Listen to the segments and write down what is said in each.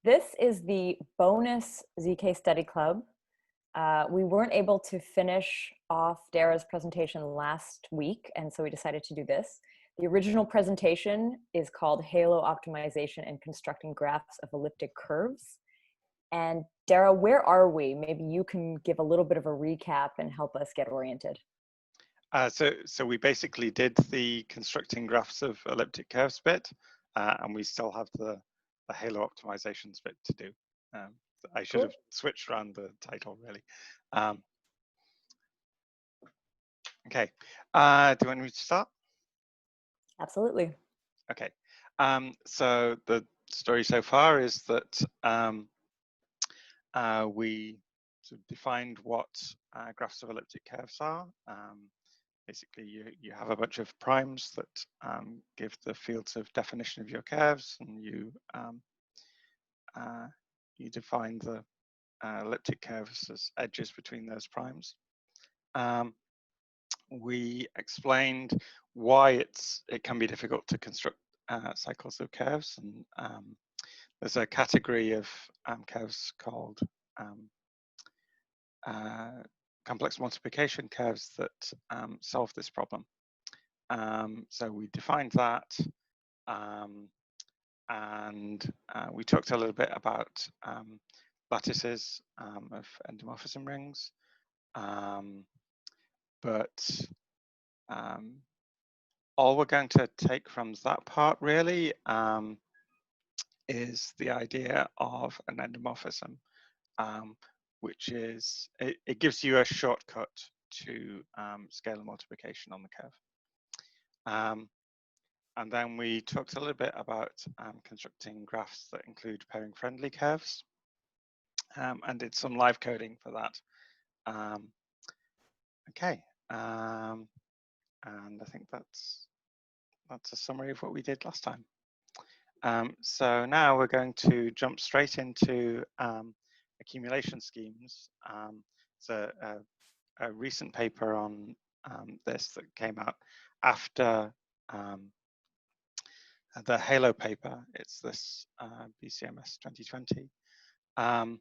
This is the bonus ZK Study Club. We weren't able to finish off Daira's presentation last week, and so we decided to do this. The original presentation is called Halo Optimization and Constructing Graphs of Elliptic Curves. And Daira, where are we? Maybe you can give a little bit of a recap and help us get oriented. So we basically did the constructing graphs of elliptic curves bit, and we still have the Halo optimizations bit to do. I should have switched around the title, really. Okay, do you want me to start? Absolutely. Okay, so the story so far is that we sort of defined what graphs of elliptic curves are. Basically, you have a bunch of primes that give the fields of definition of your curves, and you define the elliptic curves as edges between those primes. We explained why it can be difficult to construct cycles of curves, and there's a category of curves called complex multiplication curves that solve this problem. So we defined that, and we talked a little bit about lattices of endomorphism rings, but all we're going to take from that part really is the idea of an endomorphism, which is, it gives you a shortcut to scalar multiplication on the curve. And then we talked a little bit about constructing graphs that include pairing friendly curves, and did some live coding for that. Okay, and I think that's a summary of what we did last time. So now we're going to jump straight into accumulation schemes. It's a recent paper on this that came out after the Halo paper. It's this BCMS 2020. And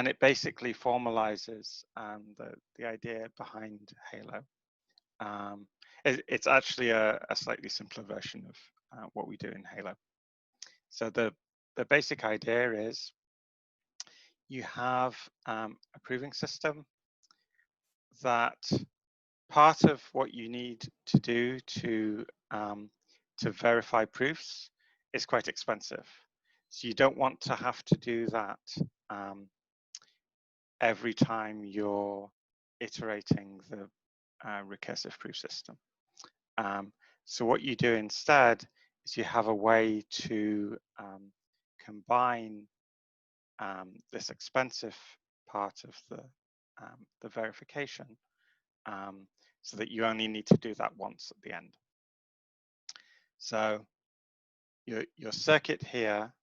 it basically formalizes the idea behind Halo. It's actually a slightly simpler version of what we do in Halo. So the basic idea is you have a proving system that part of what you need to do to verify proofs is quite expensive. So you don't want to have to do that every time you're iterating the recursive proof system. So what you do instead is you have a way to combine this expensive part of the verification so that you only need to do that once at the end. So your circuit here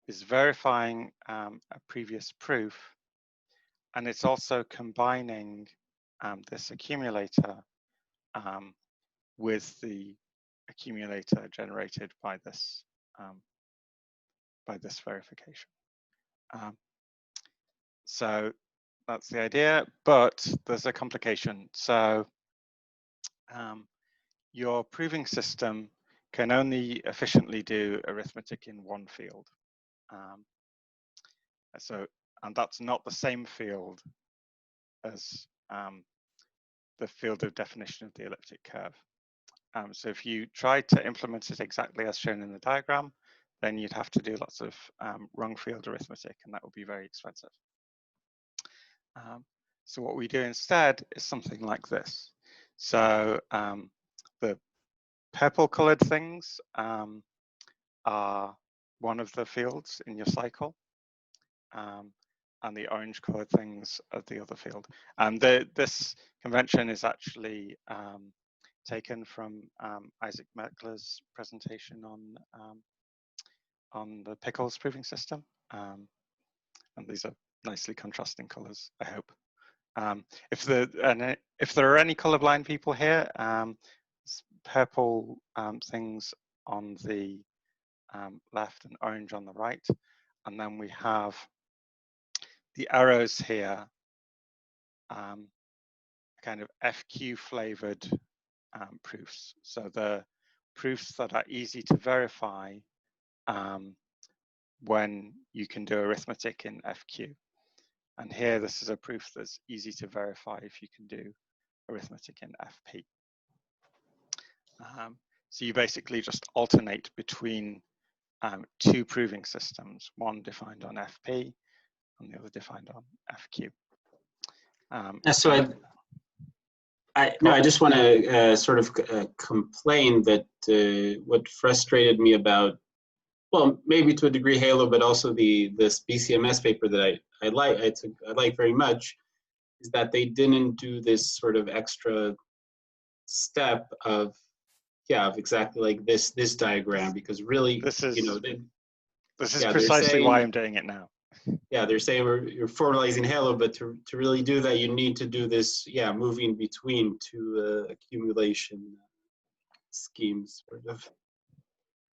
is verifying a previous proof, and it's also combining this accumulator with the accumulator generated by this verification. So that's the idea, but there's a complication. So your proving system can only efficiently do arithmetic in one field. And that's not the same field as the field of definition of the elliptic curve. So if you tried to implement it exactly as shown in the diagram, then you'd have to do lots of wrong field arithmetic, and that would be very expensive. So what we do instead is something like this. So the purple colored things are one of the fields in your cycle, and the orange colored things are the other field. And this convention is actually taken from Isaac Merkler's presentation on the Pickles proving system. And these are nicely contrasting colors, I hope. If there are any colorblind people here, purple things on the left and orange on the right and then we have the arrows here, kind of FQ flavored proofs. So the proofs that are easy to verify when you can do arithmetic in FQ. And here, this is a proof that's easy to verify if you can do arithmetic in FP. So you basically just alternate between two proving systems, one defined on FP and the other defined on FQ. So I just want to sort of complain that what frustrated me about, well, maybe to a degree Halo, but also this BCMS paper that I like very much, is that they didn't do this sort of extra step of exactly like this diagram, because really this is this is yeah, precisely why I'm doing it now. Yeah, they're saying you're formalizing Halo, but to really do that, you need to do this, moving between two accumulation schemes, sort of.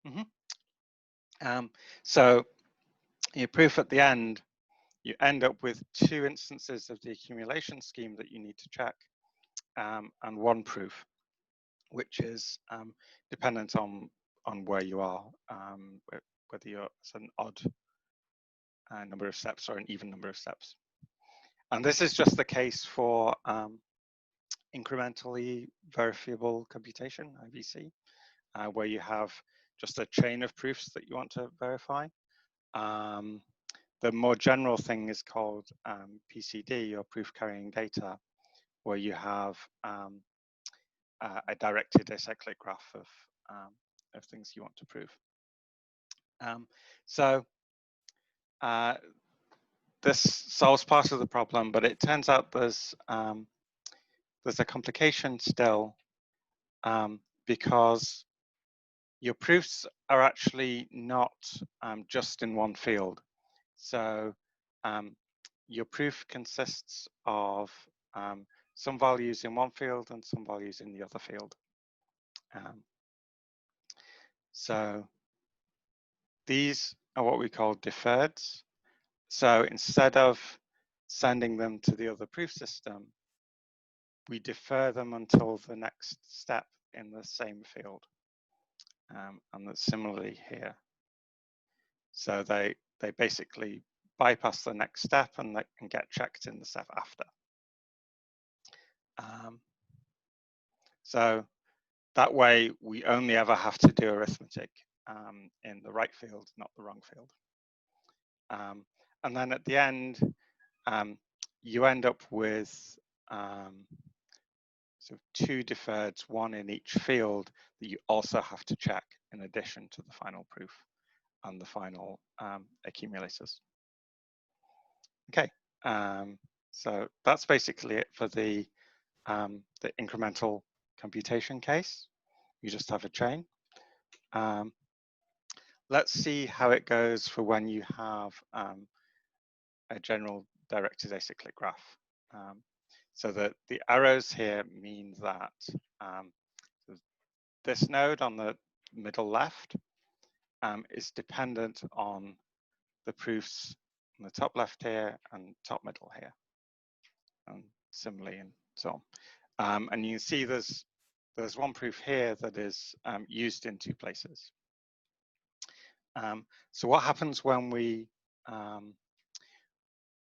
Mm-hmm. So your proof at the end, you end up with two instances of the accumulation scheme that you need to check, and one proof, which is dependent on where you are, whether you're an odd number of steps or an even number of steps. And this is just the case for incrementally verifiable computation, IVC, where you have just a chain of proofs that you want to verify. The more general thing is called PCD, or proof carrying data, where you have a directed acyclic graph of things you want to prove. This solves part of the problem, but it turns out there's a complication still, because your proofs are actually not just in one field. So your proof consists of some values in one field and some values in the other field. So these are what we call deferreds. So instead of sending them to the other proof system, we defer them until the next step in the same field. And that's similarly here. So they basically bypass the next step and get checked in the step after. So that way, we only ever have to do arithmetic in the right field, not the wrong field. And then at the end, you end up with so two deferreds, one in each field, that you also have to check in addition to the final proof and the final accumulators. Okay, so that's basically it for the incremental computation case. You just have a chain. Let's see how it goes for when you have a general directed acyclic graph. So that the arrows here mean that this node on the middle left is dependent on the proofs on the top left here and top middle here, and similarly and so on. And you can see there's one proof here that is used in two places. So what happens when we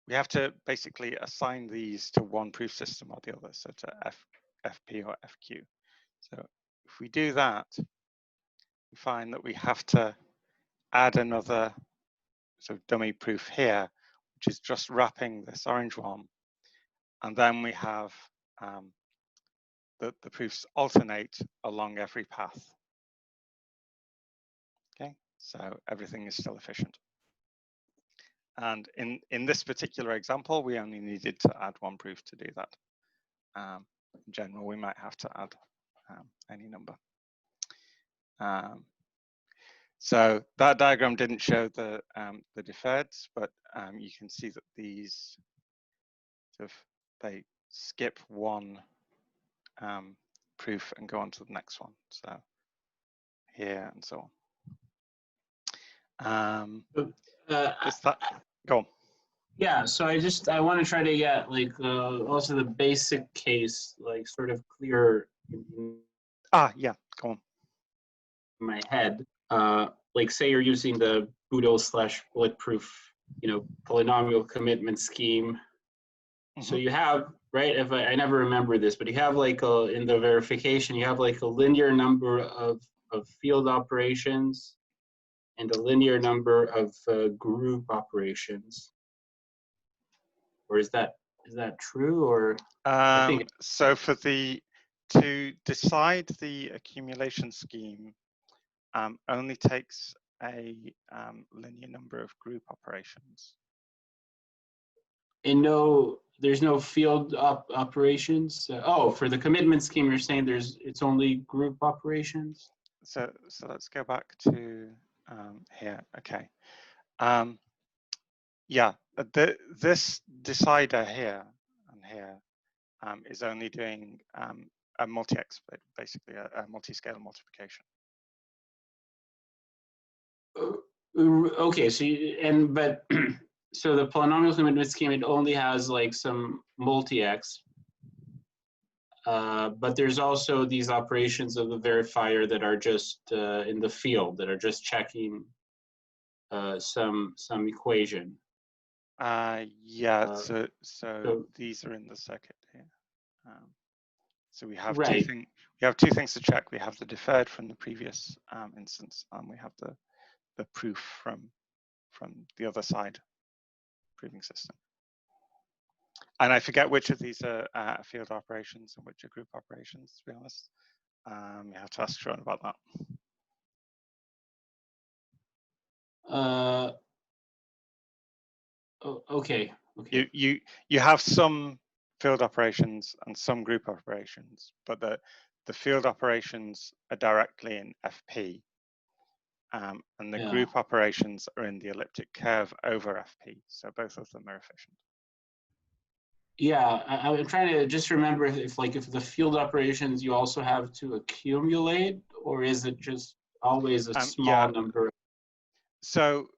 have to basically assign these to one proof system or the other, so to FP or FQ. So if we do that, we find that we have to add another sort of dummy proof here, which is just wrapping this orange one. And then we have the proofs alternate along every path. Okay, so everything is still efficient. And in this particular example, we only needed to add one proof to do that. In general, we might have to add any number. So that diagram didn't show the deferreds, but you can see that these they skip one proof and go on to the next one. So here and so on. Is that, go on. Yeah, so I want to try to get like also the basic case like sort of clear in Yeah, go on. my head. Like say you're using the Boodle/bulletproof, polynomial commitment scheme. So you have, right, if I never remember this, but you have like in the verification, you have like a linear number of field operations and a linear number of group operations. Or is that true? Or I think so to decide the accumulation scheme only takes a linear number of group operations. and there's no field operations. For the commitment scheme, you're saying it's only group operations. So let's go back to here. Okay. Yeah, this decider here and here is only doing a multi-explicit, basically a multi-scale multiplication. Okay, so but so the polynomial commitment scheme, it only has like some multi-x, but there's also these operations of the verifier that are just in the field, that are just checking some equation. Yeah, so these are in the circuit here. So we have right. two things to check. We have the deferred from the previous instance, and we have the proof from the other side proving system. And I forget which of these are field operations and which are group operations, to be honest. You have to ask Sean about that. Okay. You have some field operations and some group operations, but the field operations are directly in FP, and the group operations are in the elliptic curve over FP. So both of them are efficient. Yeah, I'm trying to just remember if the field operations you also have to accumulate, or is it just always a small number? So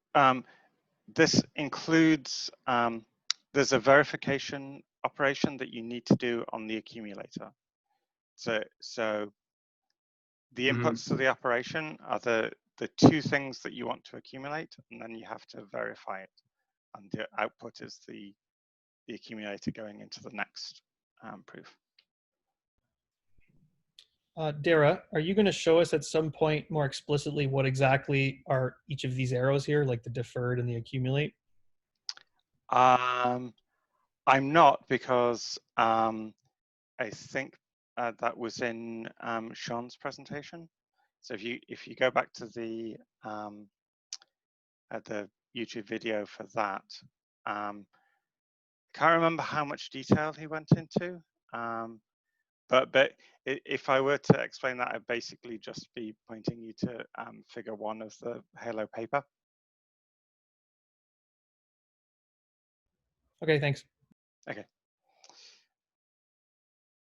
this includes, there's a verification operation that you need to do on the accumulator. So the inputs to the operation are the two things that you want to accumulate, and then you have to verify it. And the output is the accumulator going into the next proof. Daira, are you going to show us at some point more explicitly what exactly are each of these arrows here, like the deferred and the accumulate? I'm not, because I think that was in Sean's presentation. So if you go back to the YouTube video for that, can't remember how much detail he went into, but if I were to explain that, I'd basically just be pointing you to figure 1 of the Halo paper. Okay, thanks. Okay.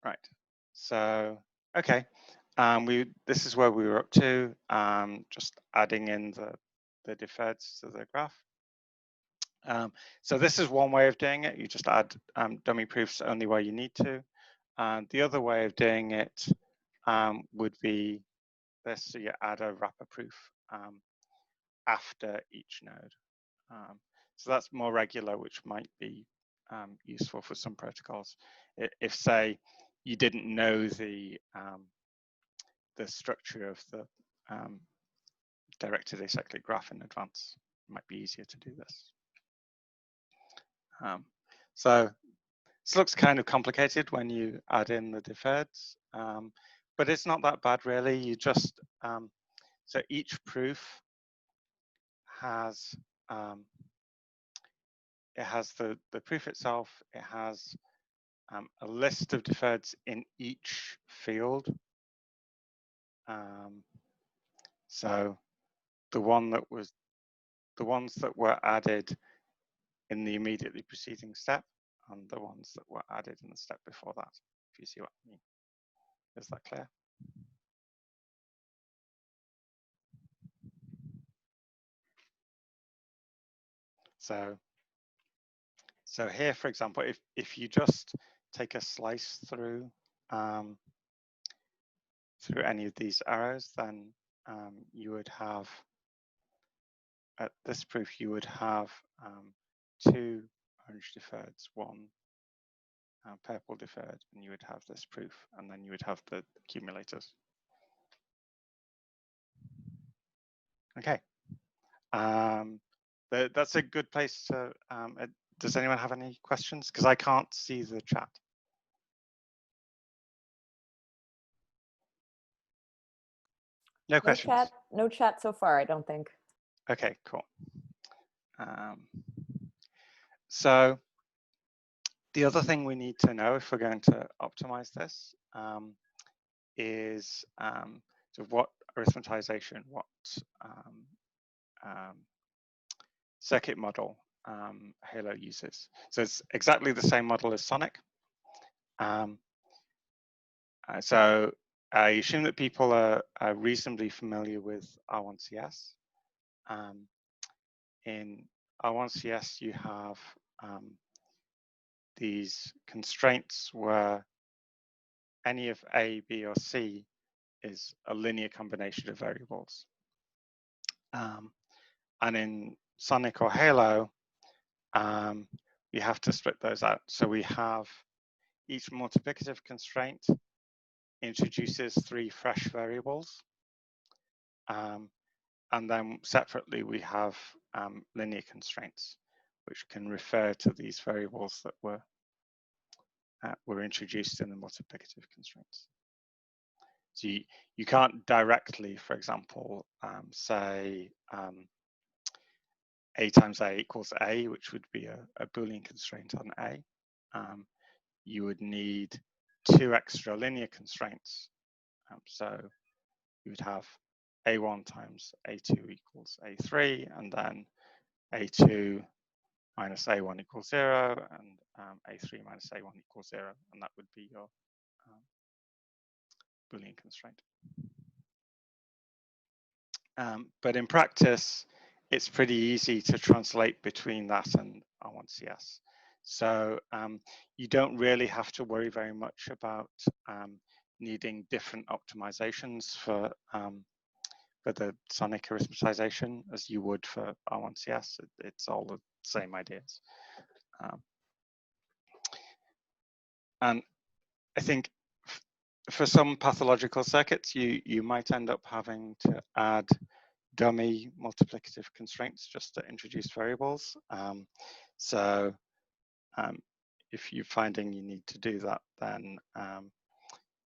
Right. So, okay. This is where we were up to, just adding in the deferreds to the graph. So this is one way of doing it. You just add dummy proofs only where you need to. The other way of doing it would be this. So you add a wrapper proof after each node. So that's more regular, which might be useful for some protocols. If, say, you didn't know the structure of the directed acyclic graph in advance, it might be easier to do this. So this looks kind of complicated when you add in the deferreds, but it's not that bad really. You just, so each proof has, it has the proof itself, it has a list of deferreds in each field. So the ones that were added in the immediately preceding step, and the ones that were added in the step before that, if you see what I mean. Is that clear? So here, for example, if you just take a slice through through any of these arrows, then you would have, at this proof, you would have 2 orange deferreds, 1 purple deferred, and you would have this proof, and then you would have the accumulators. Okay, that's a good place to, does anyone have any questions? Because I can't see the chat. No questions? No chat so far, I don't think. Okay, cool. So the other thing we need to know if we're going to optimize this is sort of what arithmetization, what circuit model Halo uses. So it's exactly the same model as Sonic. So I assume that people are reasonably familiar with R1CS. In R1CS, you have these constraints where any of A, B, or C is a linear combination of variables. And in Sonic or Halo, we have to split those out. So we have each multiplicative constraint introduces 3 fresh variables. And then separately, we have linear constraints, which can refer to these variables that were introduced in the multiplicative constraints. So you can't directly, for example, say A times A equals A, which would be a Boolean constraint on A. You would need 2 extra linear constraints. So you would have A1 times A2 equals A3, and then A2 minus A1 equals 0, and A3 minus A1 equals 0, and that would be your Boolean constraint. But in practice, it's pretty easy to translate between that and R1CS. So you don't really have to worry very much about needing different optimizations for the Sonic arithmetization as you would for R1CS. It's all the same ideas. And I think for some pathological circuits, you might end up having to add dummy multiplicative constraints just to introduce variables. So if you're finding you need to do that, then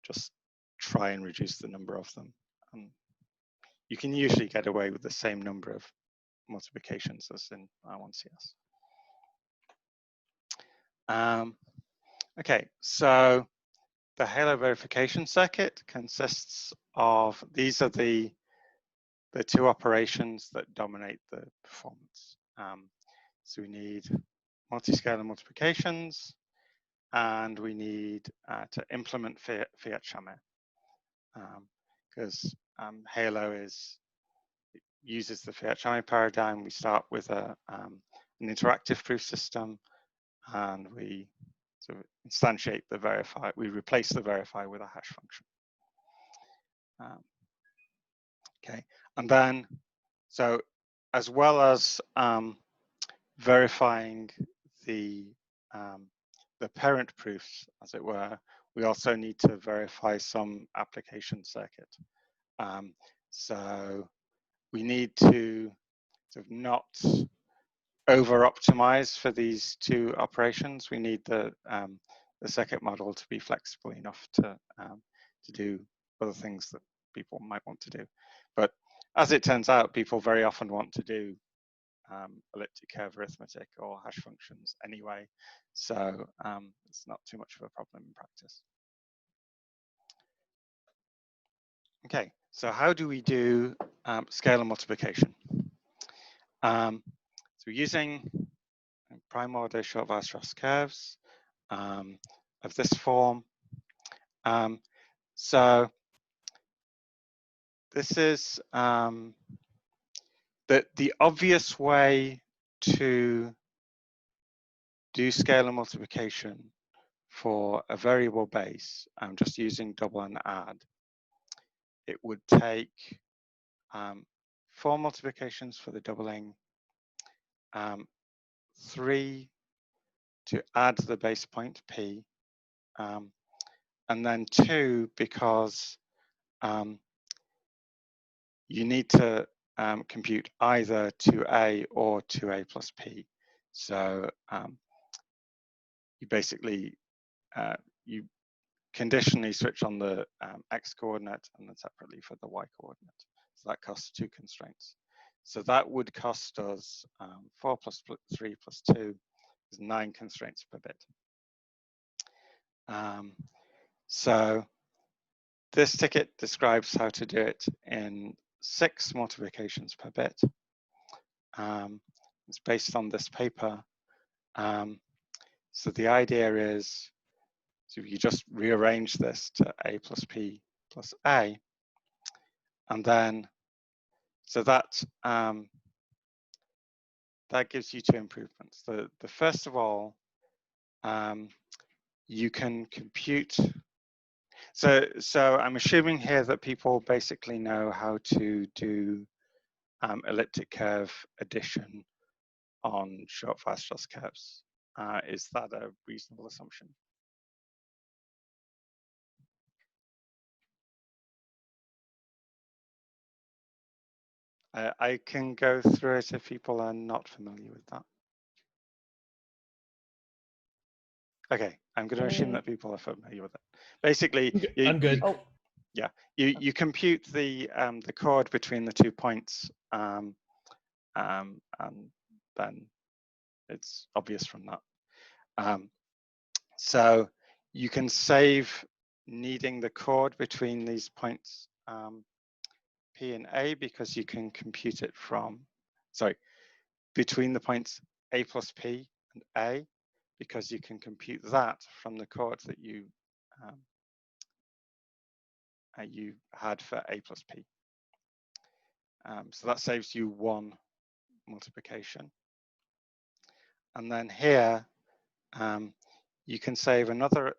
just try and reduce the number of them. You can usually get away with the same number of multiplications as in R1CS. Okay, so the Halo verification circuit consists of, these are the 2 operations that dominate the performance. So we need multi-scalar multiplications, and we need to implement fiat Shamir, because Halo uses the fiat Shamir paradigm. We start with an interactive proof system, and we sort of instantiate the verify. We replace the verify with a hash function. Okay, and then so as well as verifying the parent proofs, as it were, we also need to verify some application circuit. So we need to sort of not over-optimize for these 2 operations. We need the circuit model to be flexible enough to do other things that people might want to do. But as it turns out, people very often want to do elliptic curve arithmetic or hash functions anyway, so it's not too much of a problem in practice. Okay, so how do we do scalar multiplication? So we're using prime order short Weierstrass curves of this form. So this is the obvious way to do scalar multiplication for a variable base, I'm just using double and add, it would take 4 multiplications for the doubling, 3 to add the base point p, and then 2 because you need to compute either 2a or 2a plus p. So you basically you conditionally switch on the x coordinate and then separately for the y coordinate. So that costs 2 constraints. So that would cost us 4 plus 3 plus 2 is 9 constraints per bit. So this ticket describes how to do it in 6 multiplications per bit. It's based on this paper. So the idea is, so you just rearrange this to a plus p plus a, and then, so that that gives you 2 improvements. The first of all, you can compute. So I'm assuming here that people basically know how to do elliptic curve addition on short Weierstrass curves. Is that a reasonable assumption? I can go through it if people are not familiar with that. Okay, I'm going to assume that people are familiar with it. Basically, I'm good. Yeah, you compute the chord between the 2 points, and then it's obvious from that. So you can save needing the chord between these points P and A because you can compute it from, sorry, between the points A plus P and A, because you can compute that from the chord that you had for A plus P. So that saves you 1 multiplication. And then here, you can save another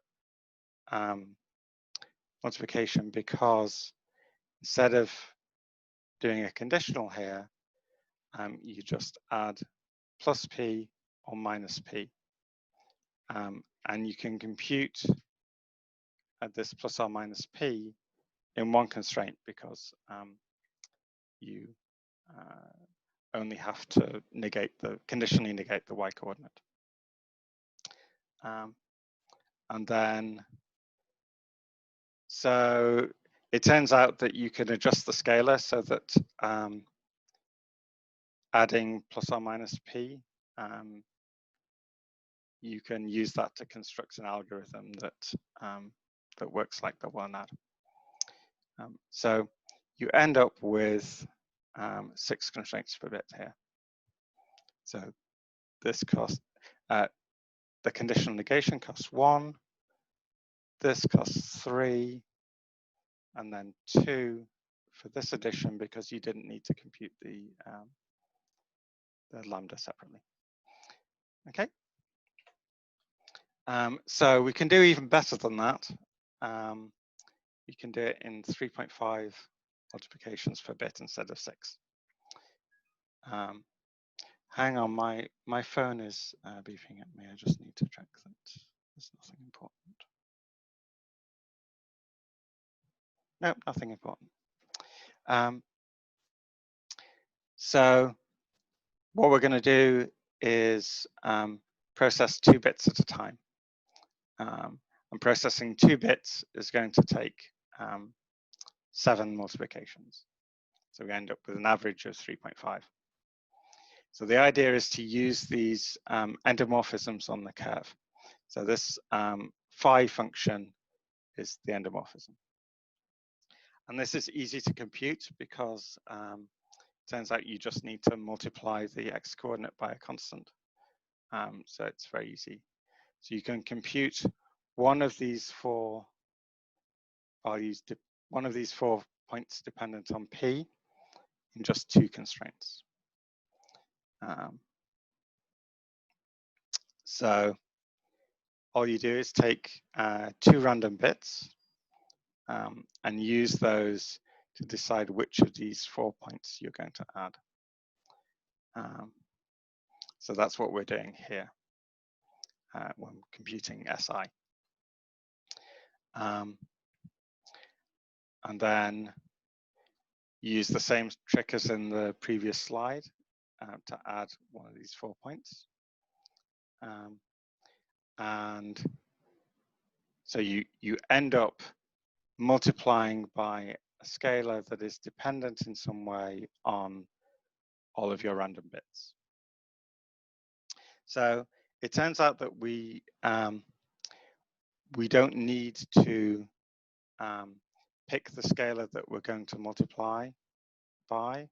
multiplication because instead of doing a conditional here, you just add plus P or minus P. And you can compute this plus or minus P in 1 constraint because you only have to conditionally negate the y coordinate. And then, so it turns out that you can adjust the scalar so that adding plus or minus p, you can use that to construct an algorithm that that works like double and add. So you end up with 6 constraints per bit here. So this costs, the conditional negation costs 1, this costs 3, and then 2 for this addition because you didn't need to compute the lambda separately. Okay. So we can do even better than that. We can do it in 3.5 multiplications per bit instead of 6. Hang on, my phone is beeping at me. I just need to check that there's nothing important. No, nothing important. So what we're going to do is process 2 bits at a time. And processing 2 bits is going to take 7 multiplications. So we end up with an average of 3.5. So the idea is to use these endomorphisms on the curve. So this phi function is the endomorphism. And this is easy to compute because it turns out you just need to multiply the x coordinate by a constant. So it's very easy. So you can compute one of these 4 values, one of these 4 points dependent on p in just 2 constraints. So all you do is take 2 random bits and use those to decide which of these 4 points you're going to add. So that's what we're doing here when computing SI. And then use the same trick as in the previous slide to add one of these 4 points. And so you end up multiplying by a scalar that is dependent in some way on all of your random bits. So it turns out that we don't need to pick the scalar that we're going to multiply by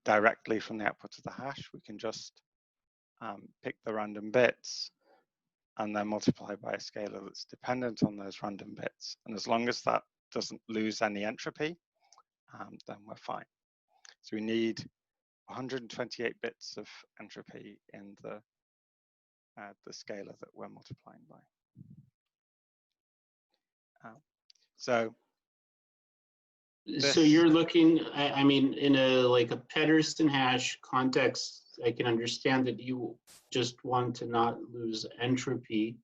directly from the output of the hash. We can just pick the random bits and then multiply by a scalar that's dependent on those random bits. And as long as that doesn't lose any entropy, then we're fine. So we need 128 bits of entropy in the scalar that we're multiplying by. So you're looking, I mean, in a Pedersen hash context, I can understand that you just want to not lose entropy,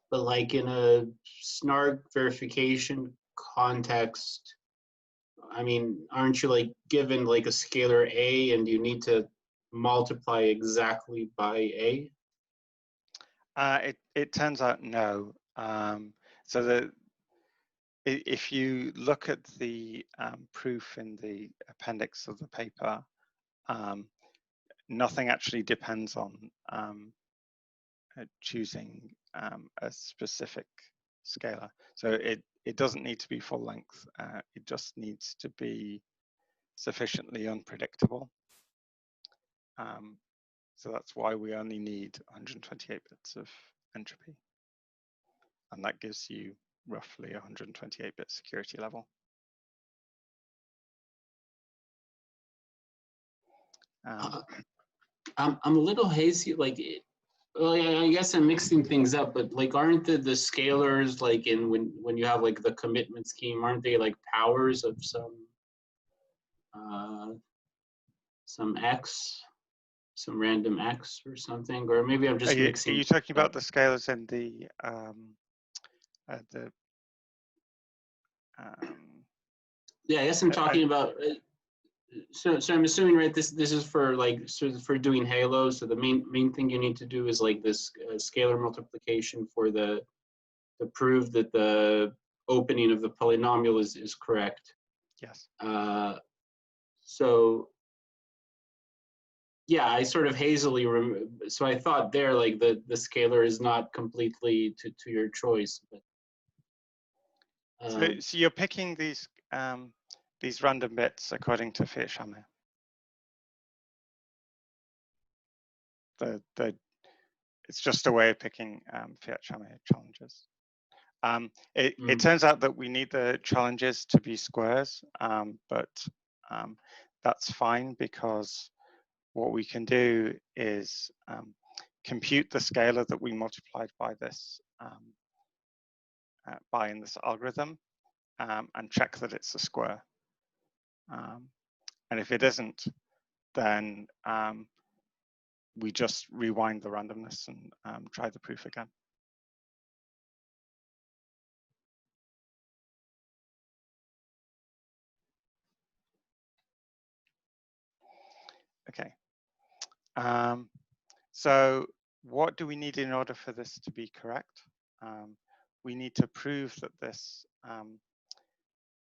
but like in a snark verification context, I mean, aren't you given a scalar A and you need to multiply exactly by A? It turns out no. So if you look at the proof in the appendix of the paper, nothing actually depends on choosing a specific scalar. So it doesn't need to be full length. It just needs to be sufficiently unpredictable. So that's why we only need 128 bits of entropy. And that gives you roughly 128-bit security level. I'm a little hazy, well, I guess I'm mixing things up, but aren't the scalars in when you have the commitment scheme, aren't they powers of some x, some random x or something? Or maybe I'm just mixing. Are you talking about the scalars in the yeah, I guess I'm talking about. So I'm assuming, right? This is for for doing Halo. So the main thing you need to do is this scalar multiplication for to prove that the opening of the polynomial is correct. Yes. So yeah, I sort of hazily so I thought there the scalar is not completely to your choice, but. So you're picking these random bits according to Fiat-Shamir. It's just a way of picking Fiat-Shamir challenges. It turns out that we need the challenges to be squares, but that's fine because what we can do is compute the scalar that we multiplied by this in this algorithm and check that it's a square. And if it isn't, then we just rewind the randomness and try the proof again. Okay. So what do we need in order for this to be correct? We need to prove that this,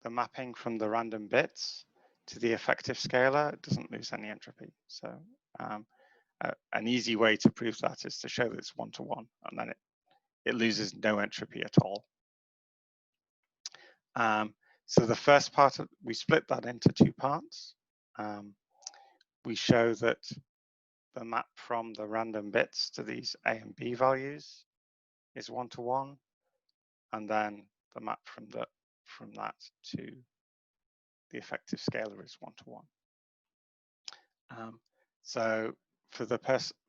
the mapping from the random bits to the effective scalar doesn't lose any entropy. So an easy way to prove that is to show that it's one-to-one, and then it loses no entropy at all. So the first part, we split that into 2 parts. We show that the map from the random bits to these A and B values is one-to-one, and then the map from that to the effective scalar is one-to-one. So for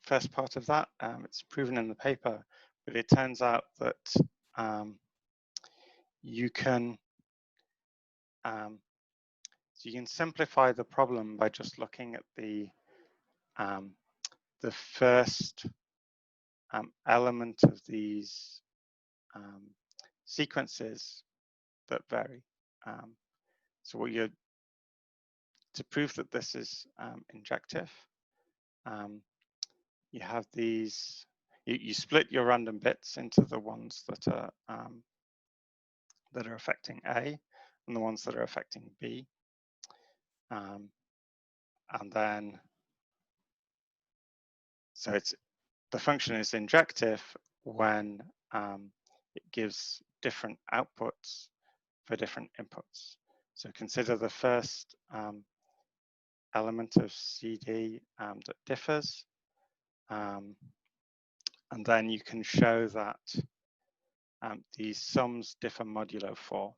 first part of that. It's proven in the paper, but it turns out that you can so you can simplify the problem by just looking at the first element of these sequences that vary. So what you're to prove that this is injective, you have these. You split your random bits into the ones that are affecting A and the ones that are affecting B, and then so the function is injective when it gives different outputs for different inputs. So consider the first element of CD that differs, and then you can show that these sums differ modulo 4.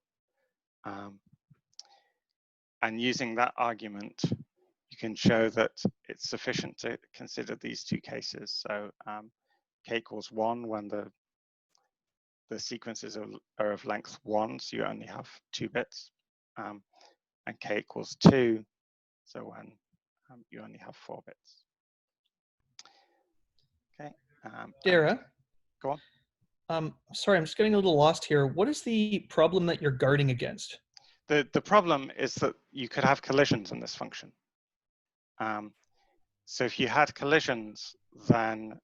And using that argument, you can show that it's sufficient to consider these two cases. So k equals 1 when the sequences are of length 1, so you only have 2 bits, and k equals 2, so when you only have 4 bits. Okay. Daira? Go on. Sorry, I'm just getting a little lost here. What is the problem that you're guarding against? The problem is that you could have collisions in this function. So if you had collisions, then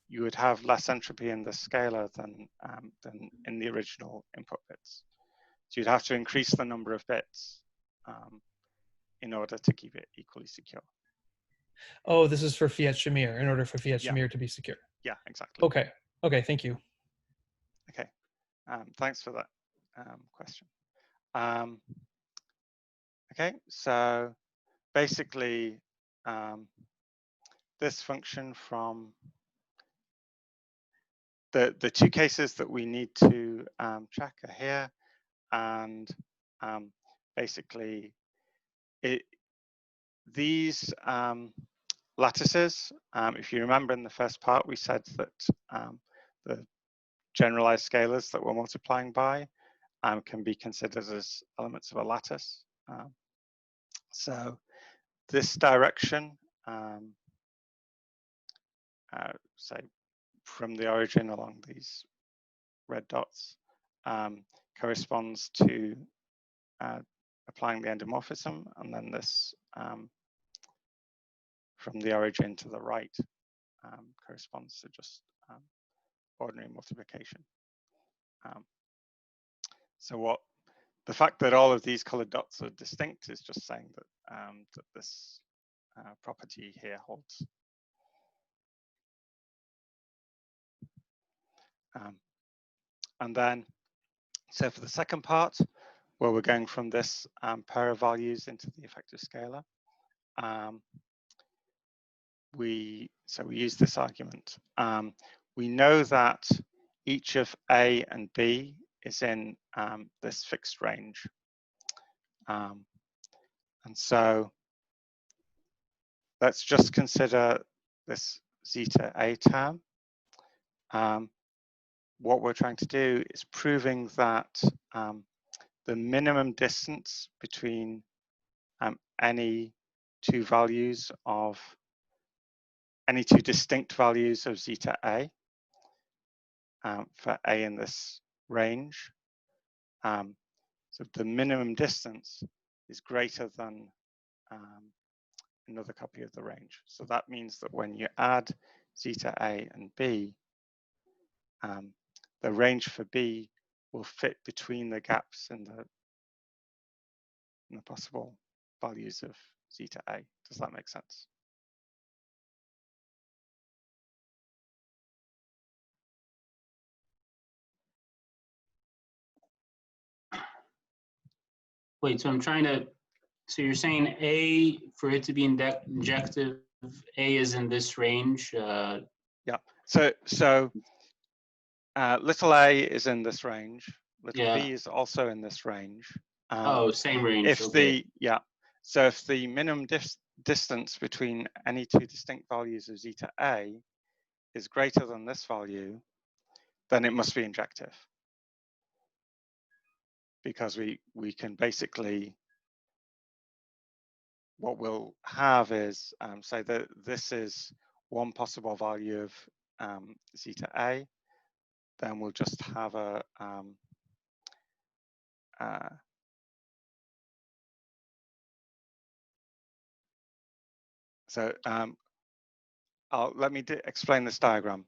you would have less entropy in the scalar than in the original input bits. So you'd have to increase the number of bits in order to keep it equally secure. Oh, this is for Fiat-Shamir, in order for Fiat-Shamir to be secure. Yeah, exactly. Okay. Okay, thank you. Okay, thanks for that question. Okay, so basically, this function from the two cases that we need to check are here, and basically these lattices, if you remember in the first part, we said that the generalized scalars that we're multiplying by can be considered as elements of a lattice. So this direction, say from the origin along these red dots, corresponds to applying the endomorphism, and then this from the origin to the right corresponds to just ordinary multiplication. So the fact that all of these colored dots are distinct is just saying that that this property here holds. And then, so for the second part, where we're going from this pair of values into the effective scalar, we use this argument. We know that each of A and B is in this fixed range. And so let's just consider this zeta A term. What we're trying to do is proving that the minimum distance between any two distinct values of zeta A for A in this range. So the minimum distance is greater than another copy of the range. So that means that when you add zeta A and B, the range for B will fit between the gaps in the possible values of zeta A. Does that make sense? Wait, so I'm trying to, so you're saying A, for it to be injective, A is in this range? Yeah, so little a is in this range, little b is also in this range. Oh, same range, If okay. so if the minimum distance between any two distinct values of zeta A is greater than this value, then it must be injective. Because we can basically, what we'll have is, say that this is one possible value of zeta A, then we'll just have a, let me explain this diagram.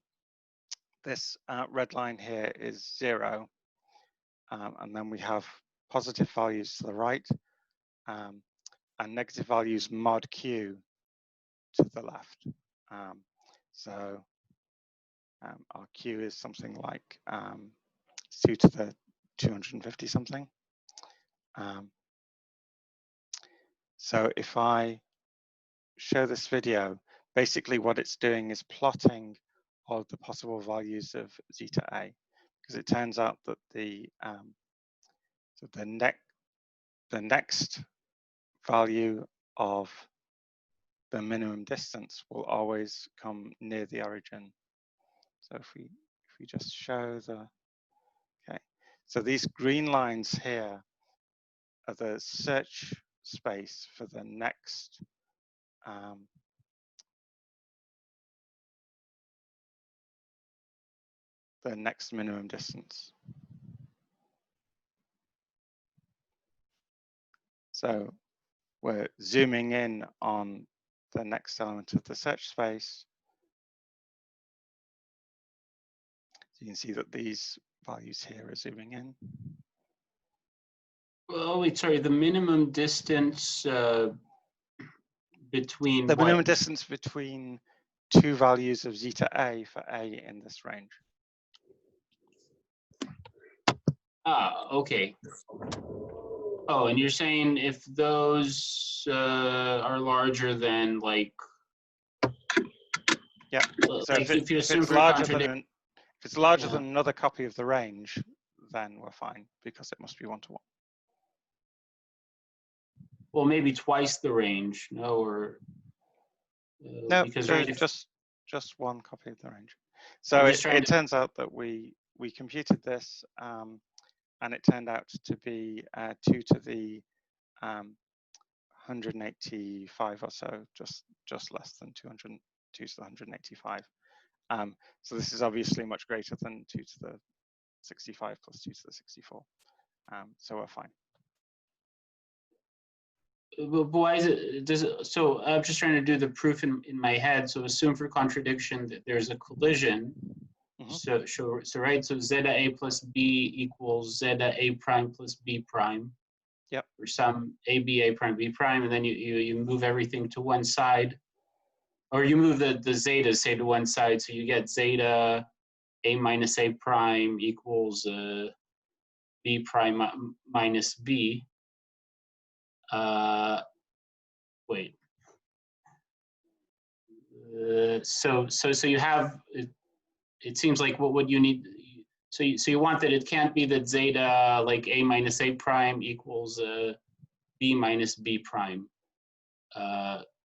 This red line here is 0, and then we have positive values to the right, and negative values mod q to the left. Our q is something like 2 to the 250 something. So if I show this video, basically what it's doing is plotting all of the possible values of zeta A, because it turns out that the next value of the minimum distance will always come near the origin. So if we just show the, okay, so these green lines here are the search space for the next minimum distance. So we're zooming in on the next element of the search space. So you can see that these values here are zooming in. Well, wait, sorry, the minimum distance between the minimum what? Distance between two values of zeta A for A in this range. Ah, okay. Oh, and you're saying if those are larger than like, Yeah. So like if you assume it's for contradiction. if it's larger Yeah. than another copy of the range, then we're fine because it must be 1 to 1. Well, maybe twice the range, no, or No, because so right, just one copy of the range. So it turns out that we computed this, and it turned out to be 2 to the 185 or so, just less than 2 to the 185. So this is obviously much greater than 2 to the 65 plus 2 to the 64. So we're fine. But why is it? So I'm just trying to do the proof in my head. So assume for contradiction that there's a collision. So right. So zeta A plus B equals zeta A prime plus B prime. Yep. Or some A prime B prime, and then you move everything to one side, or you move the zetas say to one side, so you get zeta A minus A prime equals B prime minus B. Wait. So you have it seems like what you need. So you want that it can't be that zeta like A minus A prime equals B minus B prime.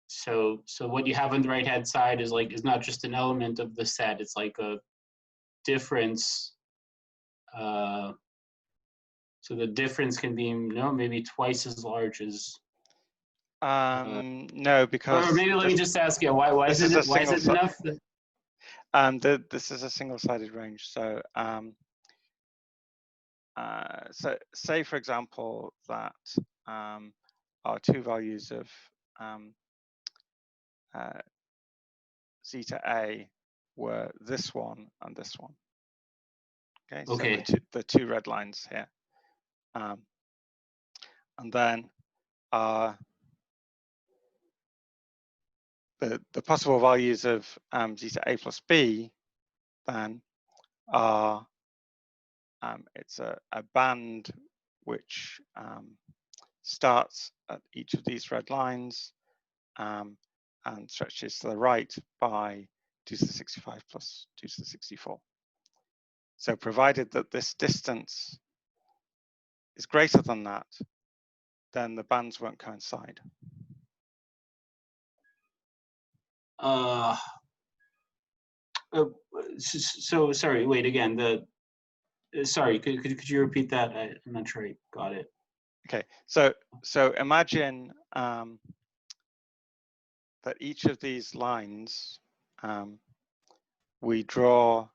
So what you have on the right hand side is not just an element of the set. It's like a difference. So the difference can be maybe twice as large as. No, because. Or maybe let me just ask you why is it enough? This is a single-sided range. So so say for example that our two values of zeta A were this one and this one. Okay. Okay. So the two red lines here, and then the possible values of zeta A plus B then are it's a band which starts at each of these red lines and stretches to the right by 2 to the 65 plus 2 to the 64. So provided that this distance is greater than that, then the bands won't coincide. So sorry. Wait again. Sorry. Could you repeat that? I'm not sure I got it. Okay. So imagine that each of these lines we draw.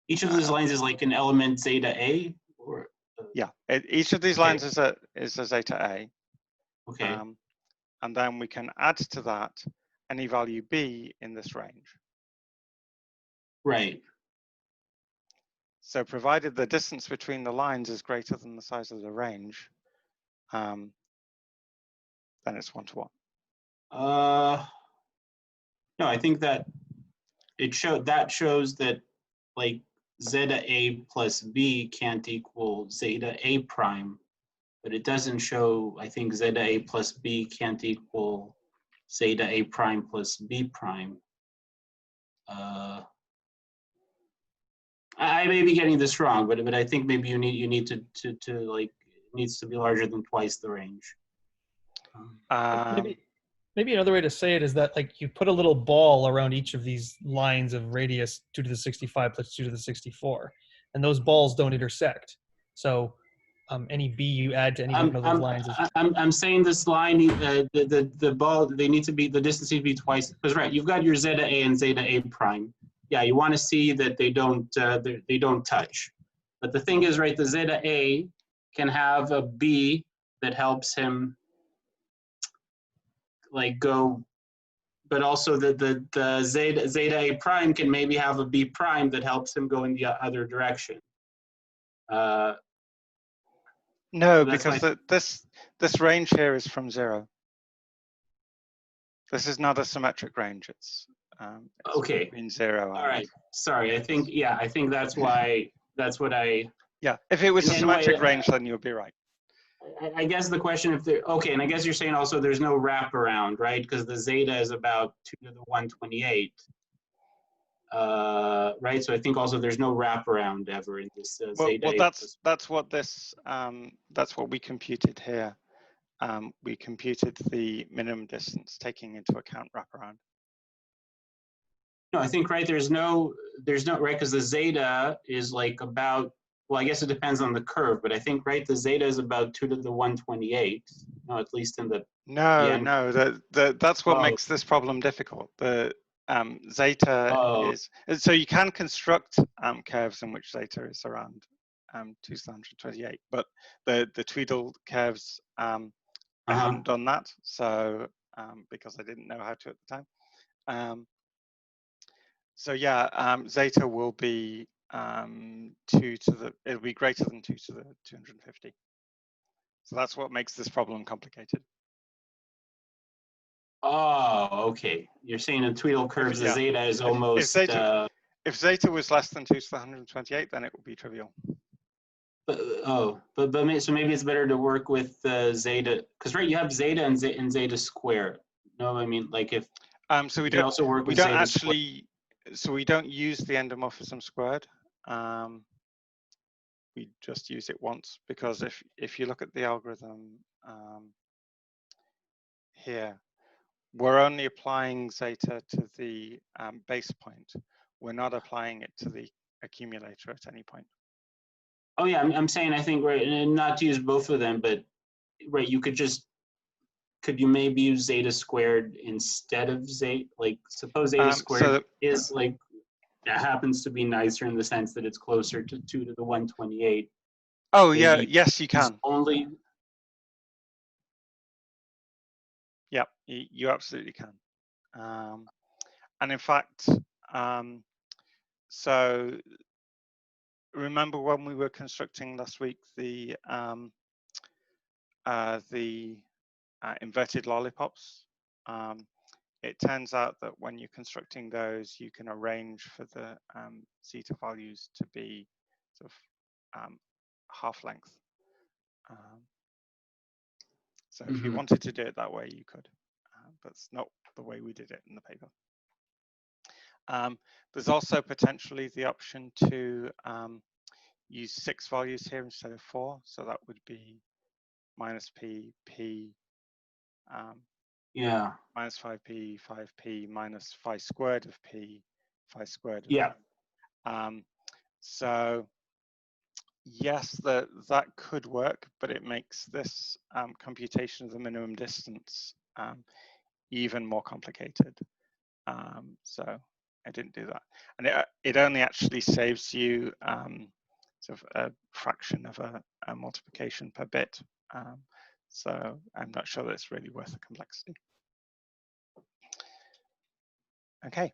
Each of these lines is like an element zeta A, or yeah. Each of these lines is a zeta A. okay. And then we can add to that any value B in this range. Right. So provided the distance between the lines is greater than the size of the range, then it's 1-to-1. No, I think that shows that like zeta A plus B can't equal zeta A prime, but it doesn't show, I think, zeta A plus B can't equal zeta A prime plus B prime. I may be getting this wrong, but I think maybe you need to like, it needs to be larger than twice the range. Maybe another way to say it is that like you put a little ball around each of these lines of radius 2 to the 65 plus 2 to the 64, and those balls don't intersect. So any B you add to any one of those lines is. I'm saying this line, the ball, they need to be, the distance needs to be twice, because right, you've got your zeta A and zeta A prime. Yeah, you want to see that they don't touch. But the thing is, right, the zeta A can have a B that helps him like go, but also the zeta A prime can maybe have a B prime that helps him go in the other direction. No, because this range here is from 0. This is not a symmetric range. It's okay. Between 0 and. All right. Sorry. I think that's why. That's what I. Yeah. If it was a symmetric range, then you would be right. I guess the question, if there, okay, and I guess you're saying also there's no wraparound, right? Because the zeta is about 2 to the 128. Right. So I think also there's no wraparound ever in this zeta. Well, that's what we computed here. We computed the minimum distance taking into account wraparound. No, I think right. There's no right, because the zeta is like about. Well, I guess it depends on the curve, but I think right the zeta is about 2 to the 128. No, at least in the. No. That's what makes this problem difficult. The zeta is, so you can construct curves in which zeta is around 2 to the 128, but the Tweedle curves I haven't done that, so because I didn't know how to at the time. So yeah, zeta will be 2 to the, it'll be greater than 2 to the 250. So that's what makes this problem complicated. Oh, okay. You're saying in Tweedle curves, the zeta is almost. If zeta was less than 2 to the 128, then it would be trivial. But so maybe it's better to work with zeta, because right, you have zeta and zeta squared. No, I mean like if. So we don't also work with zeta actually. So we don't use the endomorphism squared. We just use it once, because if you look at the algorithm here, we're only applying zeta to the base point. We're not applying it to the accumulator at any point. Oh yeah, I'm saying, I think, right, and not to use both of them, but right, you could you maybe use zeta squared instead of zeta? Like, suppose zeta squared is like, that happens to be nicer in the sense that it's closer to 2 to the 128. Oh yeah, yes, you can. Only. Yeah, you absolutely can. And in fact, so remember when we were constructing last week the inverted lollipops? It turns out that when you're constructing those, you can arrange for the zeta values to be sort of half length. So if you wanted to do it that way, you could. But it's not the way we did it in the paper. There's also potentially the option to use 6 values here instead of 4. So that would be -p, p, Yeah. minus 5p, 5p minus phi squared of p, phi squared of Yeah. p. So yes, that could work, but it makes this computation of the minimum distance even more complicated. So I didn't do that. And it only actually saves you sort of a fraction of a multiplication per bit. So I'm not sure that it's really worth the complexity. Okay,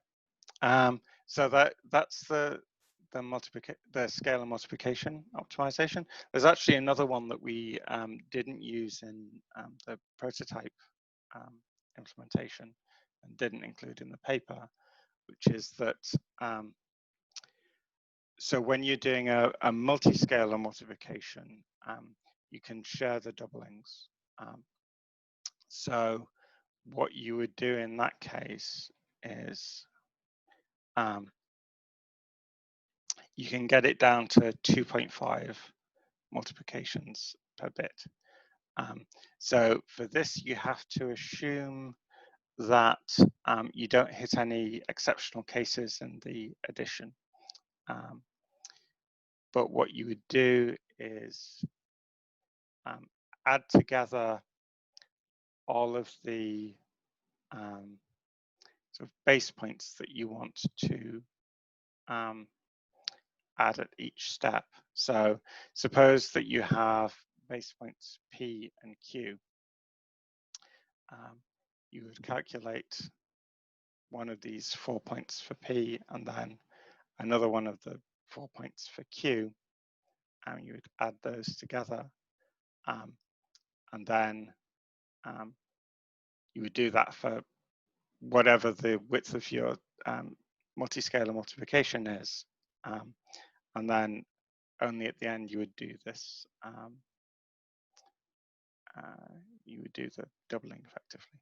so that's the scalar multiplication optimization. There's actually another one that we didn't use in the prototype implementation and didn't include in the paper, which is that so when you're doing a multi-scalar multiplication, you can share the doublings. So what you would do in that case is you can get it down to 2.5 multiplications per bit. So for this, you have to assume that you don't hit any exceptional cases in the addition. But what you would do is add together all of the sort of base points that you want to add at each step. So suppose that you have base points P and Q. You would calculate one of these 4 points for P and then another one of the 4 points for Q, and you would add those together. And then you would do that for whatever the width of your multiscalar multiplication is. And then only at the end you would do this, you would do the doubling effectively.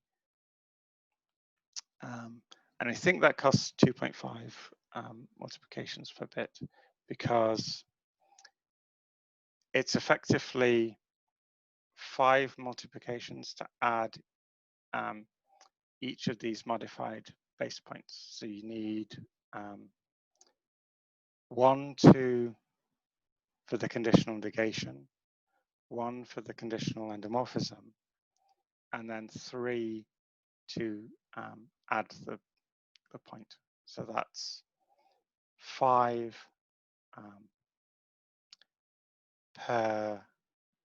And I think that costs 2.5 multiplications per bit because it's effectively 5 multiplications to add each of these modified base points. So you need 1 for the conditional negation, 1 for the conditional endomorphism, and then 3 to add the point. So that's 5 per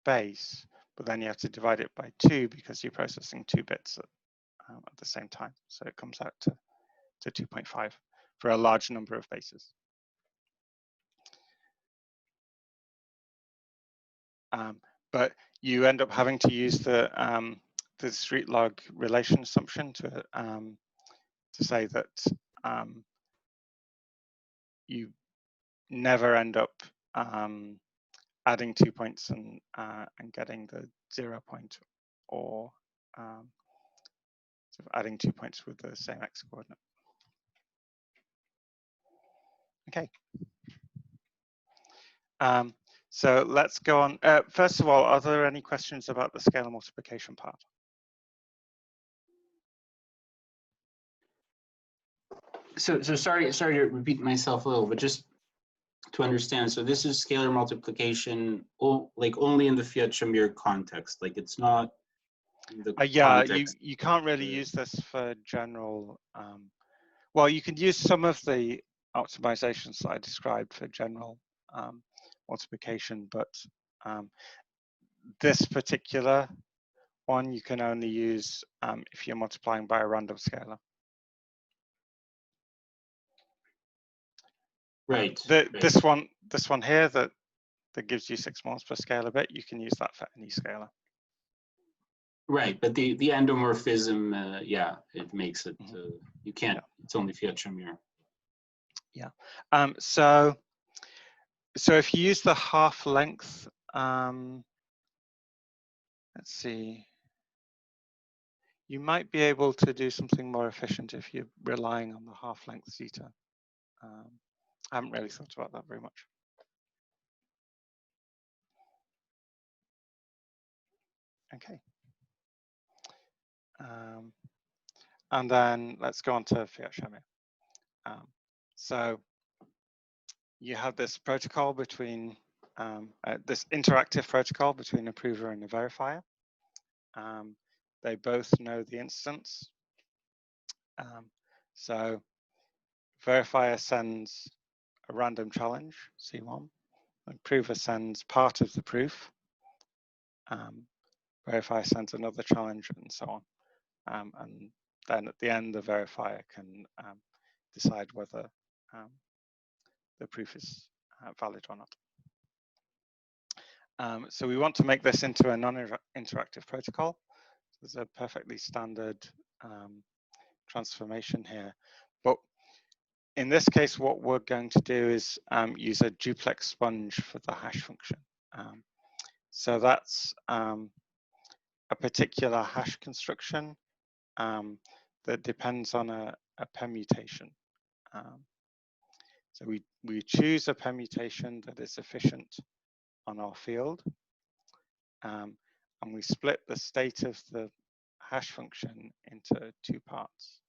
base, but then you have to divide it by 2 because you're processing 2 bits at the same time. So it comes out to 2.5 for a large number of bases. But you end up having to use the discrete log relation assumption to say that you never end up adding 2 points and getting the 0 point, or sort of adding 2 points with the same x coordinate. Okay. So let's go on. First of all, are there any questions about the scalar multiplication part? So sorry to repeat myself a little, but just to understand, so this is scalar multiplication like only in the Fiat-Shamir context, like it's not in the Yeah, context. you can't really use this for general. Well, you can use some of the optimizations that I described for general multiplication, but this particular one you can only use if you're multiplying by a random scalar. Right. This one here that gives you 6 moles per scalar bit, you can use that for any scalar. Right, but the endomorphism, yeah, it makes it you can't. Yeah. It's only Fiat-Shamir. Yeah. So if you use the half length, let's see. You might be able to do something more efficient if you're relying on the half length zeta. I haven't really thought about that very much. Okay. And then let's go on to Fiat Shamir. So you have this protocol between, this interactive protocol between a prover and a verifier. They both know the instance. So verifier sends a random challenge, C1, and prover sends part of the proof. Verifier sends another challenge, and so on. And then at the end, the verifier can decide whether the proof is valid or not. So we want to make this into a non-interactive protocol. There's a perfectly standard transformation here. But in this case, what we're going to do is use a duplex sponge for the hash function. So that's a particular hash construction that depends on a permutation. So we choose a permutation that is efficient on our field, and we split the state of the hash function into two parts.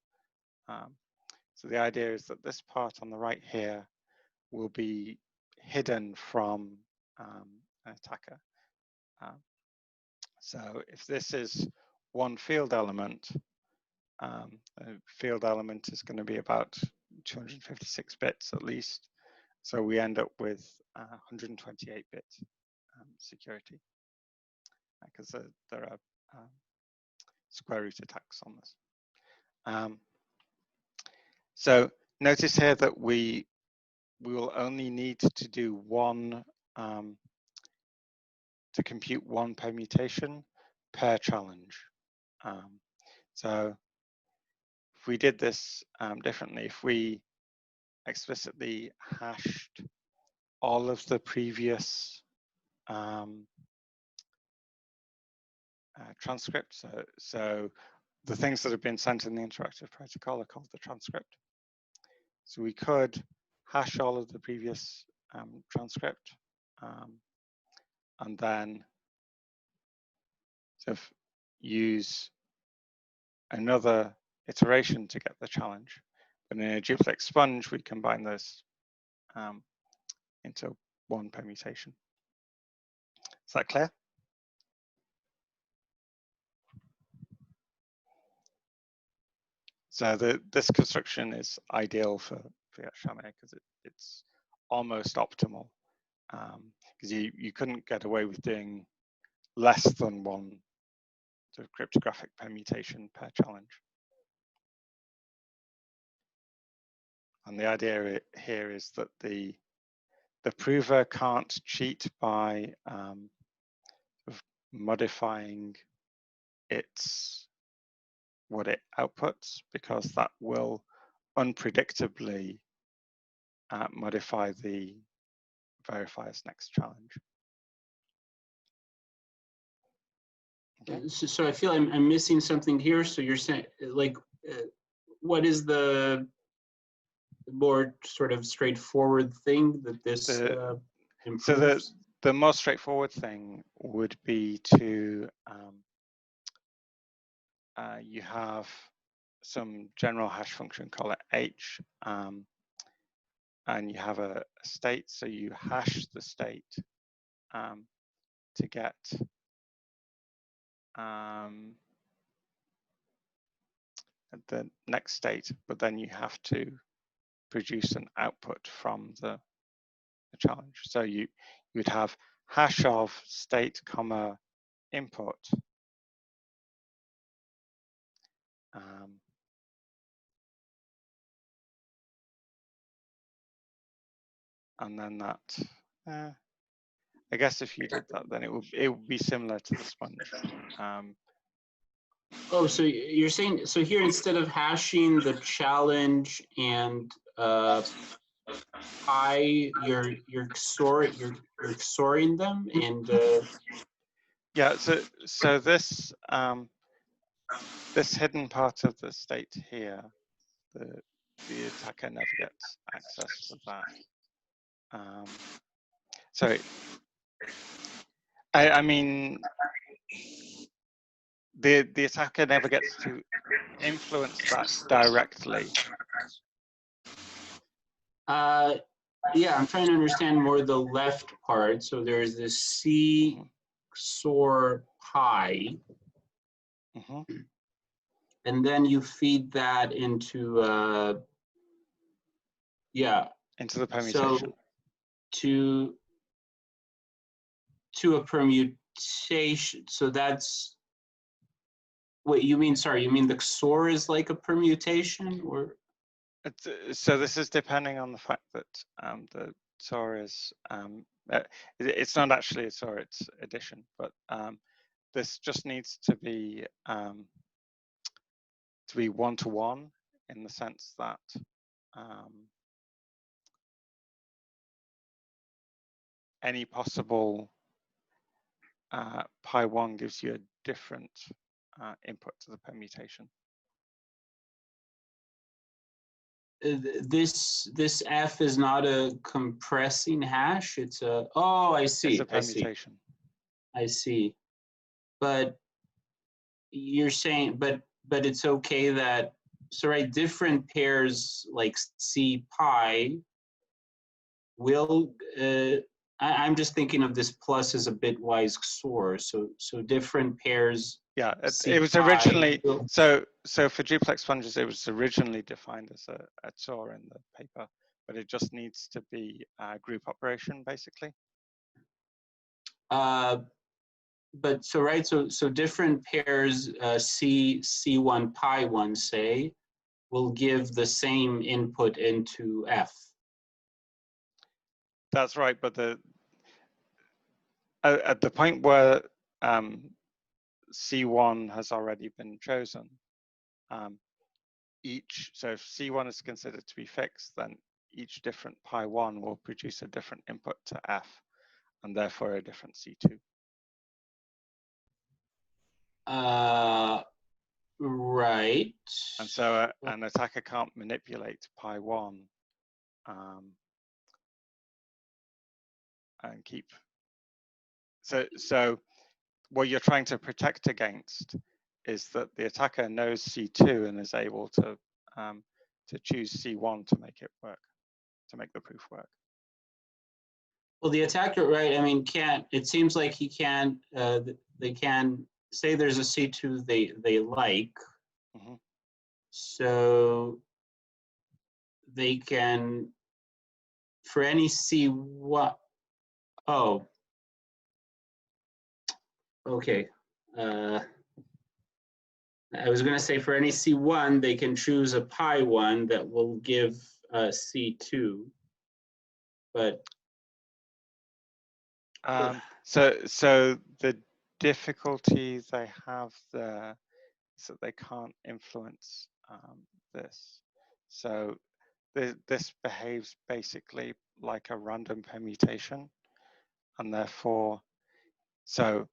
So the idea is that this part on the right here will be hidden from an attacker. So if this is one field element, the field element is going to be about 256 bits at least. So we end up with 128-bit security, because there are square root attacks on this. So notice here that we will only need to do one, to compute one permutation per challenge. So if we did this differently, if we explicitly hashed all of the previous transcripts, so the things that have been sent in the interactive protocol are called the transcript. So we could hash all of the previous transcript, and then sort of use another iteration to get the challenge. But in a duplex sponge, we combine those into one permutation. Is that clear? So this construction is ideal for Fiat Shamir because it's almost optimal, because you couldn't get away with doing less than one sort of cryptographic permutation per challenge. And the idea here is that the prover can't cheat by modifying what it outputs, because that will unpredictably modify the verifier's next challenge. Okay. So I feel I'm missing something here. So you're saying, like, what is the more sort of straightforward thing that this improves? So the most straightforward thing would be to you have some general hash function, call it h, and you have a state. So you hash the state to get the next state, but then you have to produce an output from the challenge. So you would have hash of state comma input, and then that. I guess if you did that, then it would be similar to the sponge. Oh, so you're saying, so here instead of hashing the challenge and I, you're XORing them, and yeah. So this this hidden part of the state here, the attacker never gets access to that. Sorry. I mean, the attacker never gets to influence that directly. Yeah, I'm trying to understand more the left part. So there's this C XOR pi, and then you feed that into yeah, into the permutation. So to a permutation. So that's what you mean. Sorry, you mean the XOR is like a permutation, or? So this is depending on the fact that the XOR is it's not actually a XOR, it's addition, but this just needs to be one-to-one in the sense that any possible pi 1 gives you a different input to the permutation. This F is not a compressing hash. It's a, oh, I see. It's a permutation. I see. But you're saying, but it's okay that, so right, different pairs like C pi will, I'm just thinking of this plus as a bitwise XOR. So different pairs. Yeah, it was originally, so for duplex sponges, it was originally defined as a XOR in the paper, but it just needs to be a group operation, basically. But so right, so different pairs C1 pi 1 say will give the same input into F. That's right, but at the point where C1 has already been chosen, so if C1 is considered to be fixed, then each different pi 1 will produce a different input to F, and therefore a different C2. Right. And so an attacker can't manipulate pi 1 and keep. So what you're trying to protect against is that the attacker knows C2 and is able to choose C1 to make it work, to make the proof work. Well, the attacker, right? I mean, can't. It seems like he can't. They can say there's a C2 they like. So they can, for any C1. Oh. Okay. I was going to say for any C1, they can choose a pi 1 that will give C2, but so the difficulty they have there is that they can't influence this. So this behaves basically like a random permutation, and therefore, so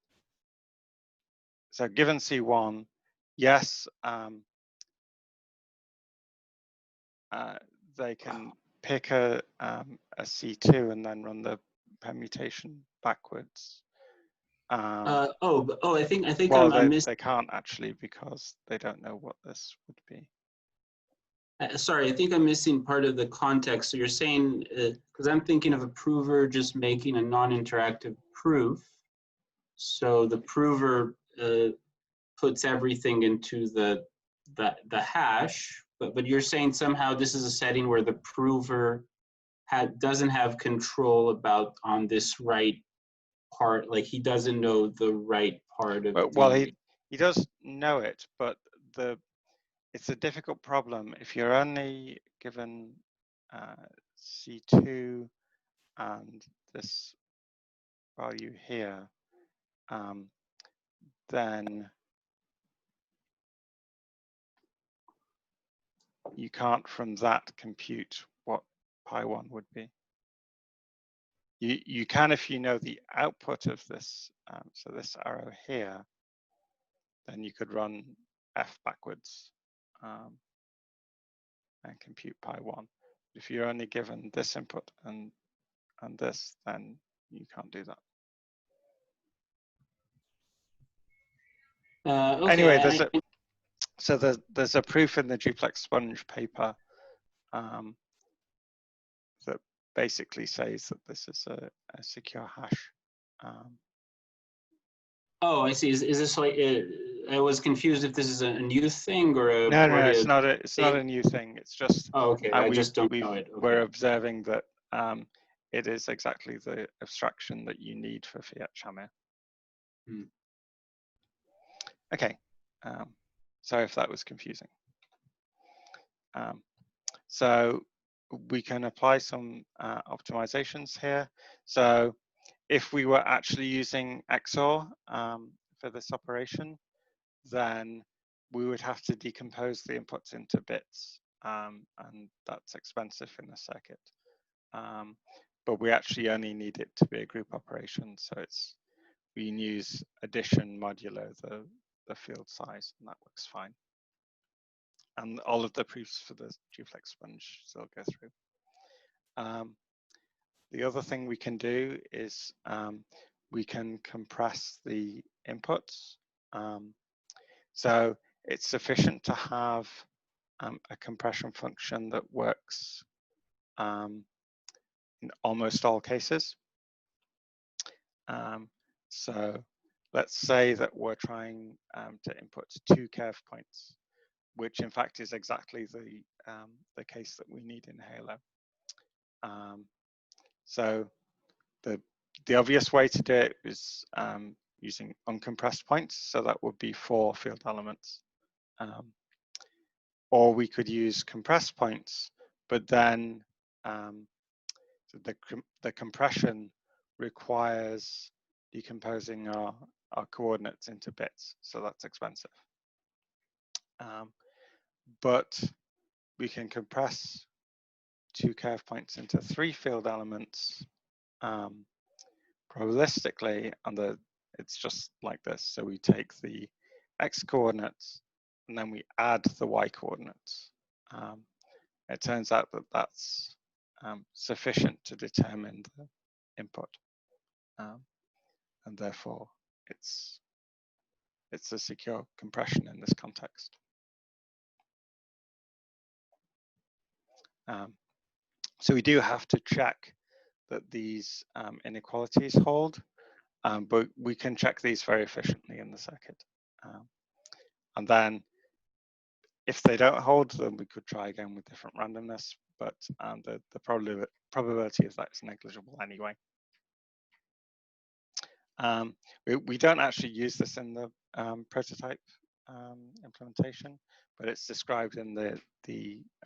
given C1, yes, they can pick a C2 and then run the permutation backwards. I think well, I'm missing. They can't actually, because they don't know what this would be. Sorry, I think I'm missing part of the context. So you're saying, because I'm thinking of a prover just making a non-interactive proof. So the prover puts everything into the hash, but you're saying somehow this is a setting where the prover doesn't have control on this right part, like he doesn't know the right part of well, he does know it, but it's a difficult problem if you're only given C2 and this value here, then you can't from that compute what pi 1 would be. You can if you know the output of this, so this arrow here, then you could run F backwards and compute pi 1. If you're only given this input and this, then you can't do that. Okay. Anyway, there's a proof in the duplex sponge paper that basically says that this is a secure hash. Oh, I see. Is this like? I was confused if this is a new thing or a. No, it's not a new thing. It's just. Oh, okay. I just don't know it. Okay. We're observing that it is exactly the abstraction that you need for fiat Shamir. Okay. Sorry if that was confusing. So we can apply some optimizations here. So if we were actually using XOR for this operation, then we would have to decompose the inputs into bits, and that's expensive in the circuit. But we actually only need it to be a group operation, so we can use addition modulo the field size, and that works fine. And all of the proofs for the duplex sponge still go through. The other thing we can do is we can compress the inputs. So it's sufficient to have a compression function that works in almost all cases. So let's say that we're trying to input 2 curve points, which in fact is exactly the case that we need in Halo. So the obvious way to do it is using uncompressed points. So that would be 4 field elements. Or we could use compressed points, but then the compression requires decomposing our coordinates into bits. So that's expensive. But we can compress 2 curve points into 3 field elements probabilistically, and it's just like this. So we take the x coordinates and then we add the y coordinates. It turns out that that's sufficient to determine the input, and therefore it's a secure compression in this context. So we do have to check that these inequalities hold, but we can check these very efficiently in the circuit. And then if they don't hold, then we could try again with different randomness, but the probability of that is negligible anyway. We don't actually use this in the prototype implementation, but it's described in the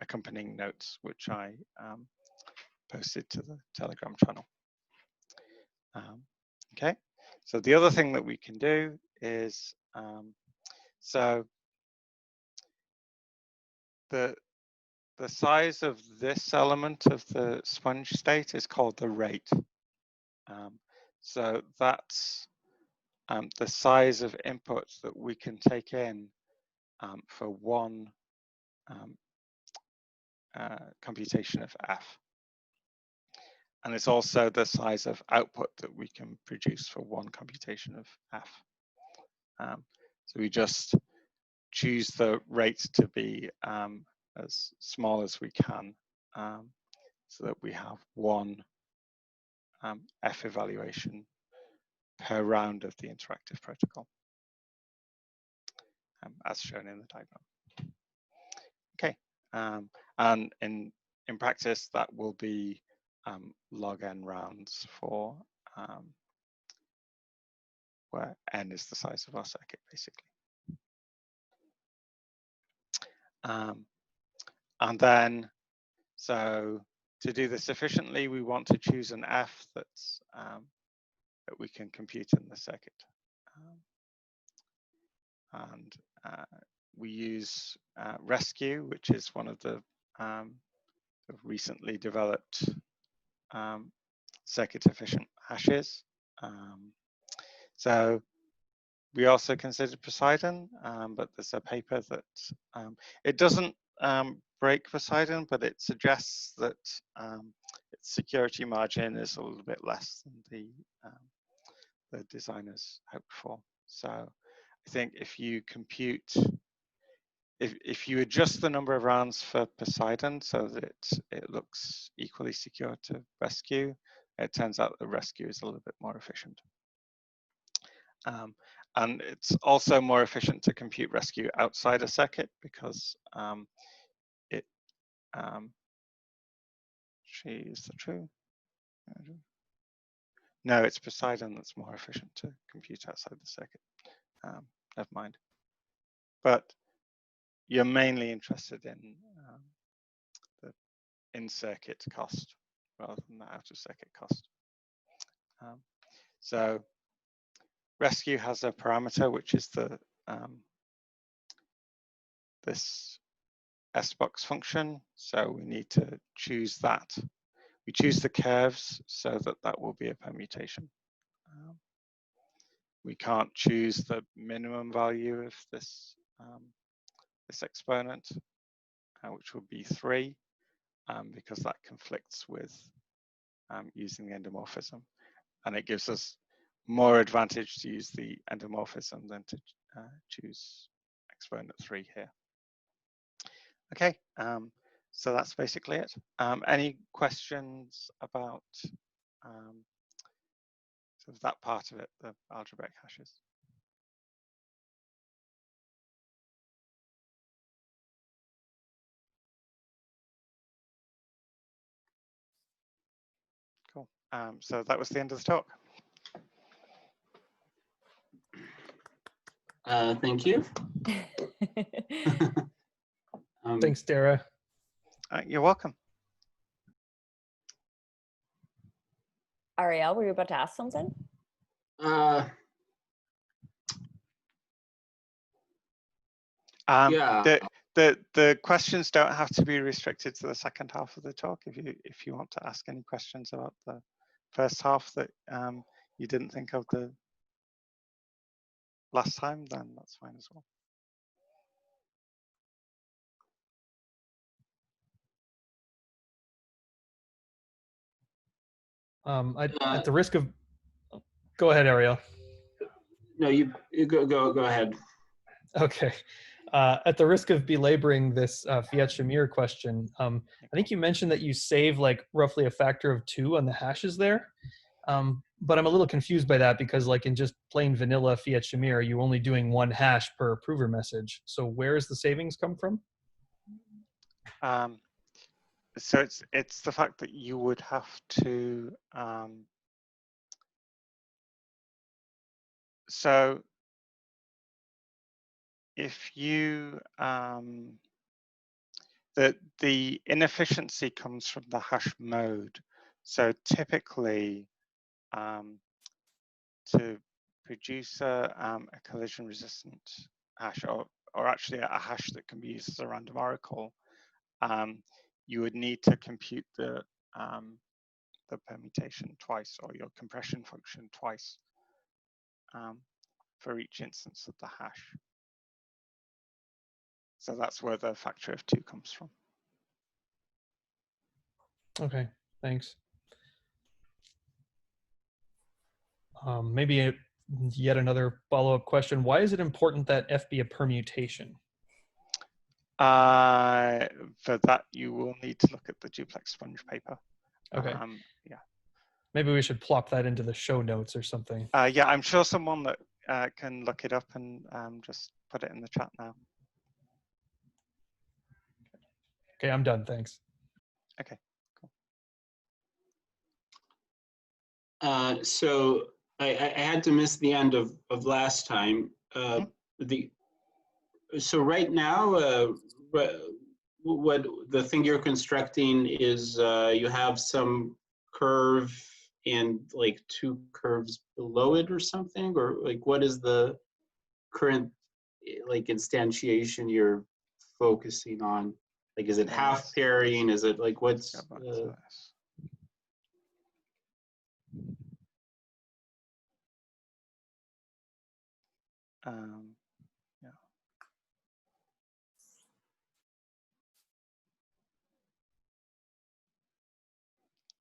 accompanying notes, which I posted to the Telegram channel. Okay, so the other thing that we can do is, so the size of this element of the sponge state is called the rate. So that's the size of inputs that we can take in for one computation of f. And it's also the size of output that we can produce for one computation of f. So we just choose the rate to be as small as we can, so that we have one f evaluation per round of the interactive protocol, as shown in the diagram. Okay, and in practice that will be log n rounds for where n is the size of our circuit, basically. And then, so to do this efficiently, we want to choose an f that's that we can compute in the circuit. And we use Rescue, which is one of the recently developed circuit efficient hashes. So we also considered Poseidon, but there's a paper that it doesn't break Poseidon, but it suggests that its security margin is a little bit less than the designers hoped for. So I think if you compute, if you adjust the number of rounds for Poseidon so that it looks equally secure to rescue, it turns out that rescue is a little bit more efficient. And it's also more efficient to compute rescue outside a circuit because it, is that true? No, it's Poseidon that's more efficient to compute outside the circuit. Never mind. But you're mainly interested in the in-circuit cost rather than the out-of-circuit cost. So rescue has a parameter which is the this S-box function. So we need to choose that. We choose the curves so that that will be a permutation. We can't choose the minimum value of this this exponent, which would be 3, because that conflicts with using the endomorphism, and it gives us more advantage to use the endomorphism than to choose exponent 3 here. Okay, so that's basically it. Any questions about sort of that part of it, the algebraic hashes? Cool. So that was the end of the talk. Thank you. Thanks, Daira. You're welcome. Ariel, were you about to ask something? Yeah. The questions don't have to be restricted to the second half of the talk. If you want to ask any questions about the first half that you didn't think of the last time, then that's fine as well. At the risk of, go ahead, Ariel. No, you go ahead. Okay. At the risk of belaboring this Fiat-Shamir question, I think you mentioned that you save like roughly a factor of 2 on the hashes there. But I'm a little confused by that because like in just plain vanilla Fiat-Shamir, you're only doing 1 hash per approver message. So where is the savings come from? So it's the fact that you would have to so if you the inefficiency comes from the hash mode. So typically to produce a collision resistant hash or actually a hash that can be used as a random oracle, you would need to compute the permutation twice or your compression function twice for each instance of the hash. So that's where the factor of 2 comes from. Okay, thanks. Maybe yet another follow-up question. Why is it important that F be a permutation? For that, you will need to look at the duplex sponge paper. Okay. Yeah. Maybe we should plop that into the show notes or something. Yeah, I'm sure someone that can look it up and just put it in the chat now. Okay, I'm done. Thanks. Okay, cool. So I had to miss the end of last time. So right now, what the thing you're constructing is you have some curve and like 2 curves below it or something, or like what is the current like instantiation you're focusing on? Like, is it half pairing? Is it like what's yeah.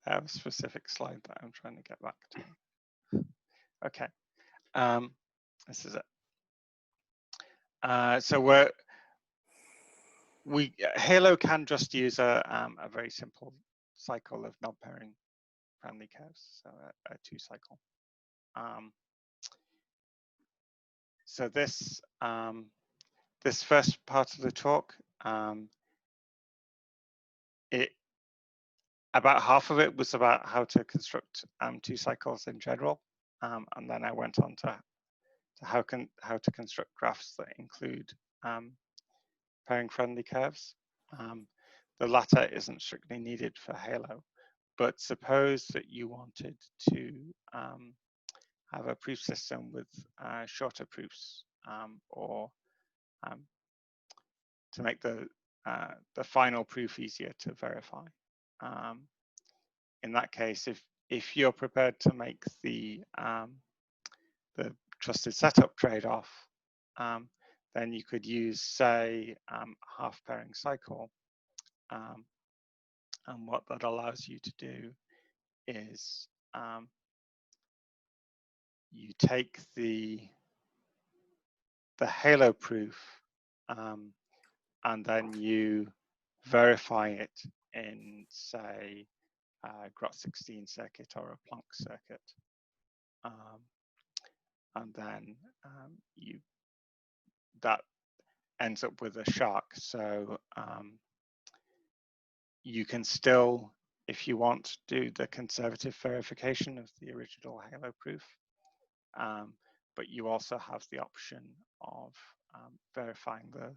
I have a specific slide that I'm trying to get back to. Okay, this is it. So Halo can just use a very simple cycle of non-pairing friendly curves, so a 2-cycle. So this this first part of the talk, about half of it was about how to construct 2 cycles in general, and then I went on to how to construct graphs that include pairing friendly curves. The latter isn't strictly needed for Halo, but suppose that you wanted to have a proof system with shorter proofs, or to make the final proof easier to verify. In that case, if you're prepared to make the trusted setup trade-off, then you could use, say, half pairing cycle. And what that allows you to do is you take the Halo proof, and then you verify it in, say, a Grot16 circuit or a Planck circuit, and then that ends up with a shark. So you can still, if you want, do the conservative verification of the original Halo proof, but you also have the option of verifying the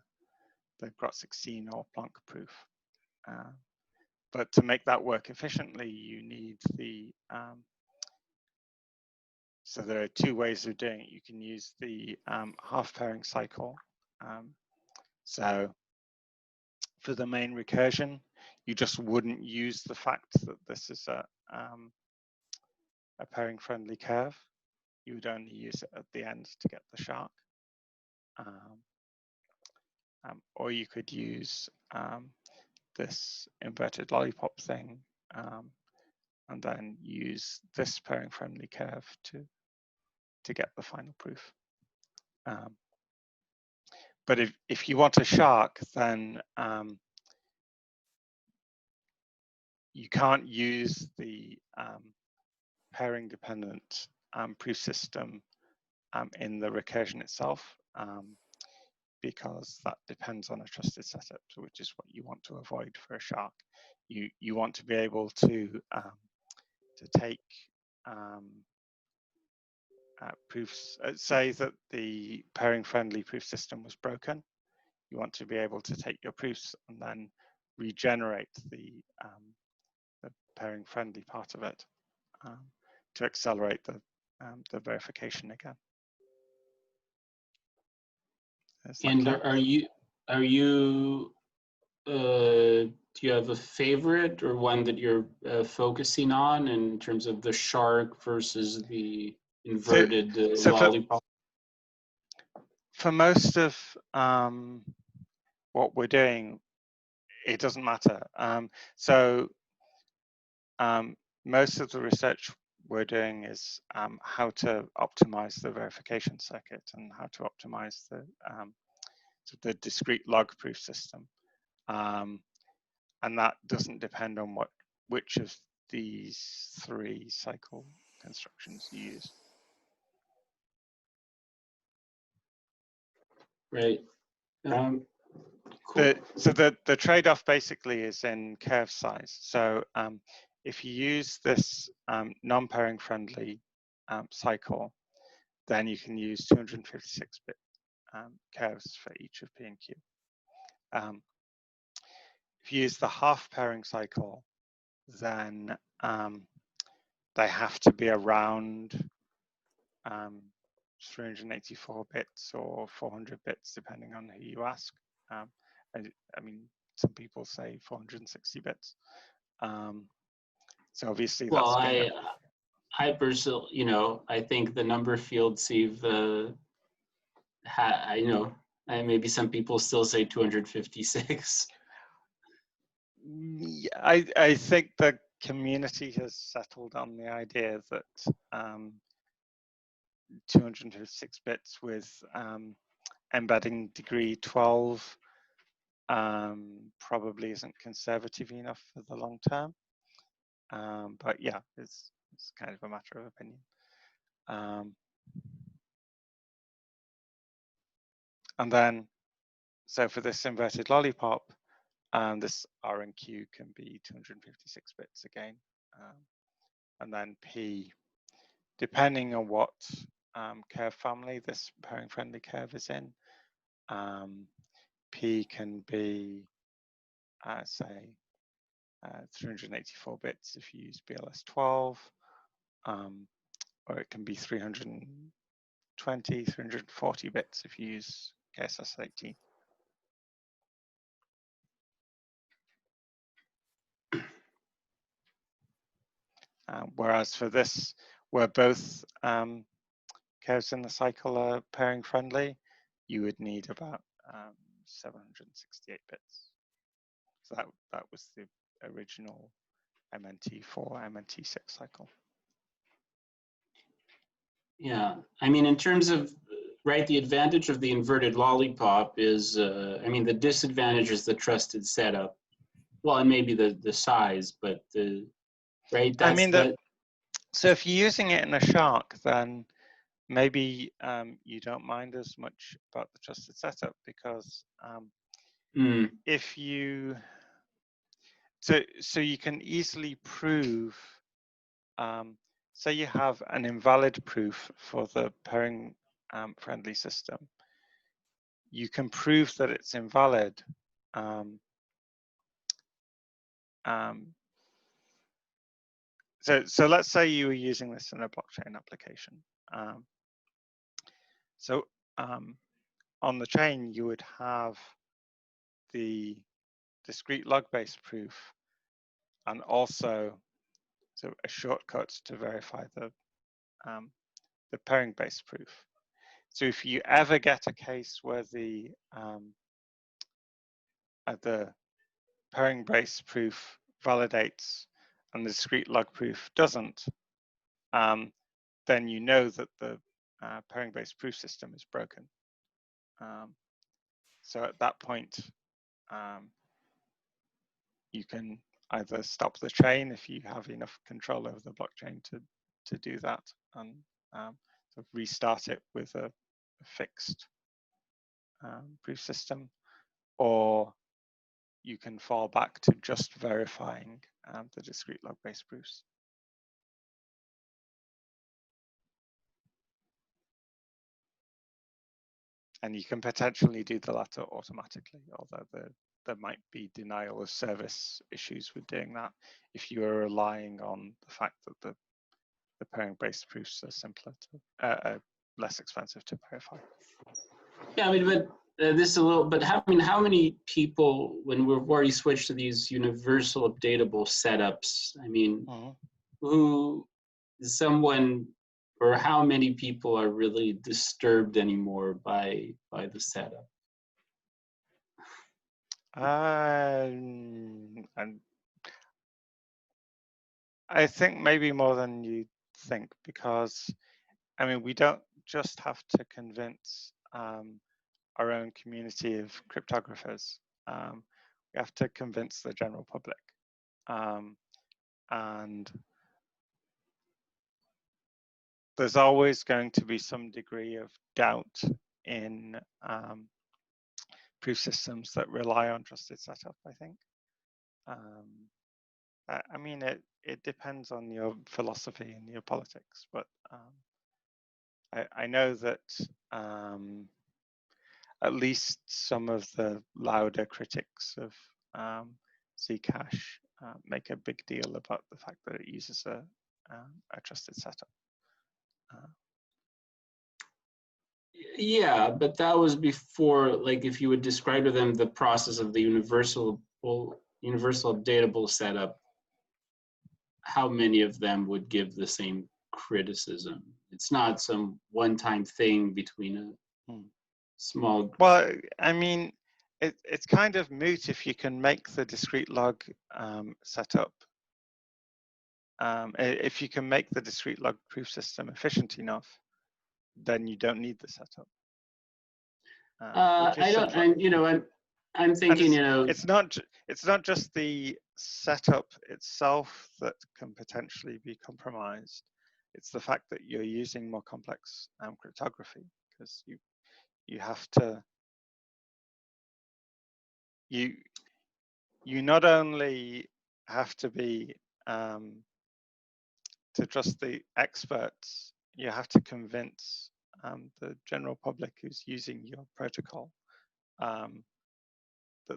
Grot16 or Planck proof. But to make that work efficiently, you need the so there are 2 ways of doing it. You can use the half pairing cycle. So for the main recursion, you just wouldn't use the fact that this is a pairing friendly curve. You would only use it at the end to get the shark. Or you could use this inverted lollipop thing, and then use this pairing friendly curve to get the final proof. But if you want a shark, then you can't use the pairing dependent proof system in the recursion itself, because that depends on a trusted setup, which is what you want to avoid for a shark. You want to be able to take proofs, say that the pairing friendly proof system was broken. You want to be able to take your proofs and then regenerate the pairing friendly part of it to accelerate the verification again. And do you have a favorite or one that you're focusing on in terms of the shark versus the inverted lollipop? For most of what we're doing, it doesn't matter. Most of the research we're doing is how to optimize the verification circuit and how to optimize the discrete log proof system. And that doesn't depend on which of these 3 cycle constructions you use. Right. Cool. So the trade-off basically is in curve size. So if you use this non-pairing friendly cycle, then you can use 256-bit curves for each of P and Q. If you use the half pairing cycle, then they have to be around 384 bits or 400 bits, depending on who you ask. I mean, some people say 460 bits. So obviously, well, that's I personally, I think the number field sieve, maybe some people still say 256. I think the community has settled on the idea that 256 bits with embedding degree 12 probably isn't conservative enough for the long term. But yeah, it's kind of a matter of opinion. And then, so for this inverted lollipop, this R and Q can be 256 bits again. And then P, depending on what curve family this pairing-friendly curve is in, P can be, say, 384 bits if you use BLS 12, or it can be 320, 340 bits if you use KSS 18. Whereas for this, where both curves in the cycle are pairing friendly, you would need about 768 bits. So that was the original MNT4, MNT6 cycle. Yeah, I mean, in terms of, right, the advantage of the inverted lollipop is, I mean, the disadvantage is the trusted setup. Well, and maybe the size, but the, right, that's, I mean, so if you're using it in a shark, then maybe you don't mind as much about the trusted setup, because if you, so you can easily prove, say you have an invalid proof for the pairing friendly system, you can prove that it's invalid. So let's say you were using this in a blockchain application. On the chain, you would have the discrete log-based proof, and also a shortcut to verify the pairing-based proof. So if you ever get a case where the pairing-based proof validates and the discrete log proof doesn't, then you know that the pairing-based proof system is broken. So at that point, you can either stop the chain if you have enough control over the blockchain to do that, and sort of restart it with a fixed proof system, or you can fall back to just verifying the discrete log-based proofs. And you can potentially do the latter automatically, although there might be denial of service issues with doing that if you are relying on the fact that the pairing-based proofs are simpler to, less expensive to verify. Yeah, I mean, but this is a little, but how many people, when we've already switched to these universal updatable setups, I mean, who, someone, or how many people are really disturbed anymore by the setup? And I think maybe more than you think, because I mean, we don't just have to convince our own community of cryptographers. We have to convince the general public. And there's always going to be some degree of doubt in proof systems that rely on trusted setup, I think. I mean, it depends on your philosophy and your politics, but I know that at least some of the louder critics of Zcash make a big deal about the fact that it uses a trusted setup. Yeah, but that was before, like, if you would describe to them the process of the universal updatable setup, how many of them would give the same criticism? It's not some one-time thing between a small. Well, I mean, it's kind of moot if you can make the discrete log setup. If you can make the discrete log proof system efficient enough, then you don't need the setup. I don't. I'm thinking. It's not just the setup itself that can potentially be compromised. It's the fact that you're using more complex cryptography, because you have to you not only have to be to trust the experts, you have to convince the general public who's using your protocol that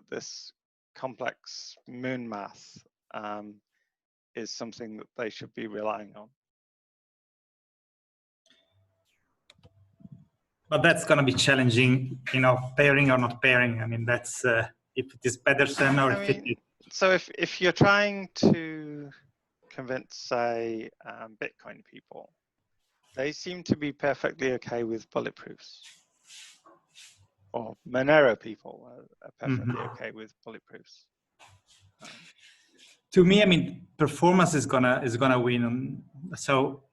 this complex moon math is something that they should be relying on. But that's going to be challenging, pairing or not pairing. I mean, that's if it is Pedersen or if it is. So if you're trying to convince, say, Bitcoin people, they seem to be perfectly okay with bulletproofs. Or Monero people are perfectly okay with bulletproofs. To me, I mean, performance is gonna win. So,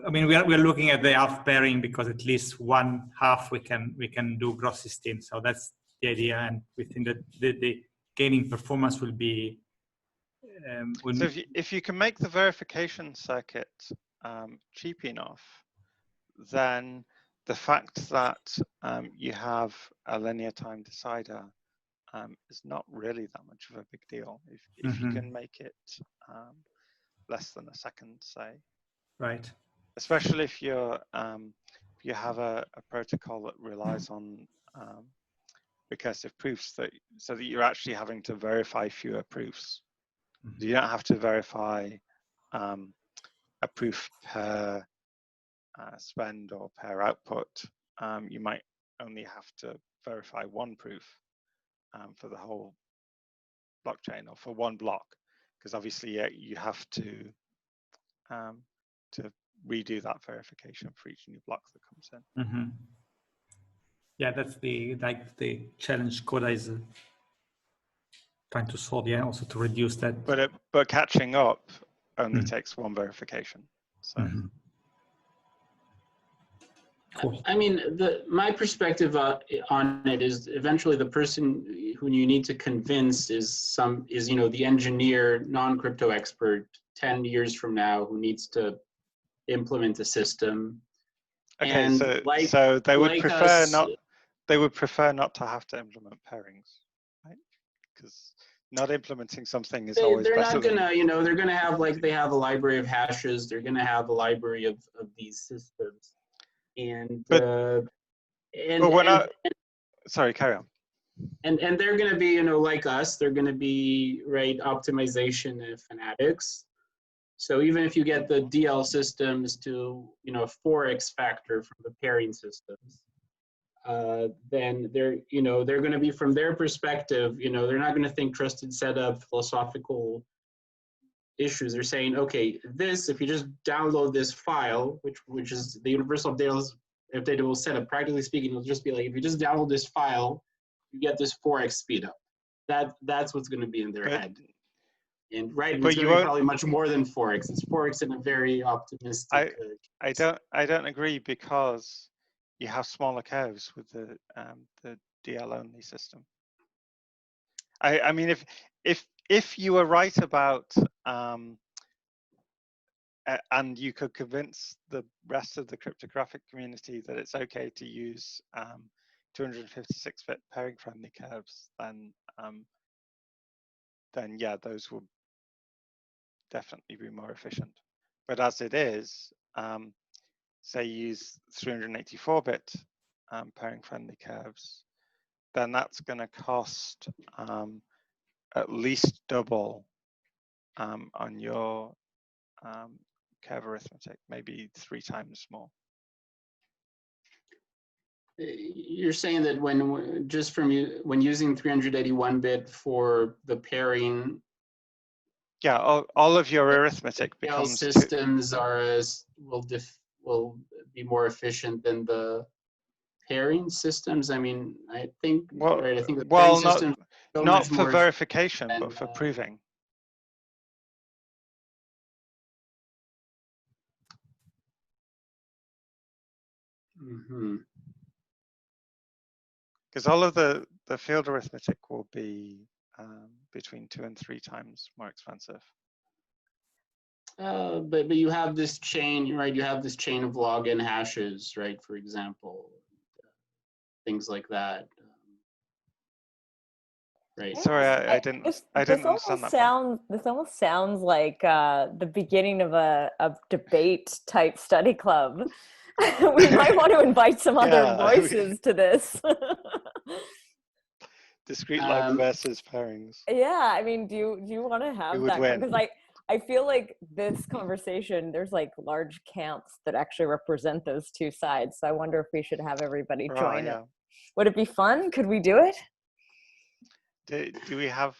I mean, we are looking at the half pairing because at least one half we can do gross 16. So that's the idea, and we think that the gaining performance will be. So if you can make the verification circuit cheap enough, then the fact that you have a linear time decider is not really that much of a big deal. If you can make it less than a second, say. Right. Especially if you have a protocol that relies on recursive proofs, so that you're actually having to verify fewer proofs. You don't have to verify a proof per spend or per output. You might only have to verify one proof for the whole blockchain or for one block, because obviously you have to redo that verification for each new block that comes in. Yeah, that's the challenge Coda is trying to solve. Yeah, also to reduce that. But catching up only takes one verification. So. Cool. I mean, my perspective on it is eventually the person who you need to convince is the engineer, non-crypto expert 10 years from now who needs to implement a system. Okay, and so they would prefer us, not. They would prefer not to have to implement pairings, right? Because not implementing something is always they're better. not gonna, they're gonna have they have a library of hashes. They're gonna have a library of these systems, and sorry, carry on. And they're going to be, like us, they're going to be, optimization fanatics. So even if you get the DL systems to, 4x factor from the pairing systems, then they're going to be, from their perspective, they're not going to think trusted setup, philosophical issues. They're saying, okay, if you just download this file, which is the universal updatable setup, practically speaking, it'll just be like, if you just download this file, you get this 4x speed up. That's what's going to be in their head. And it's going to be probably much more than 4x. It's 4x in a very optimistic I don't agree, because you have smaller curves with the DL only system. I mean, if you were right about and you could convince the rest of the cryptographic community that it's okay to use 256-bit pairing-friendly curves, then yeah, those will definitely be more efficient. But as it is, say you use 384-bit pairing-friendly curves, then that's going to cost at least double on your curve arithmetic, maybe 3 times more. You're saying that when using 381-bit for the pairing, yeah, all of your arithmetic becomes systems will be more efficient than the pairing systems. I mean, I think I think the pairing systems not for verification, but for proving. because all of the field arithmetic will be between 2 and 3 times more expensive. But you have this chain, right? You have this chain of log n hashes, right? For example, things like that, right? Sorry, I didn't understand that part. This almost sounds like the beginning of a debate type study club. We might want to invite some other voices to this. Discrete log versus pairings. Yeah, I mean, do you want to have that? Because I feel like this conversation, there's like large camps that actually represent those two sides. So I wonder if we should have everybody join it. Would it be fun? Could we do it? Do we have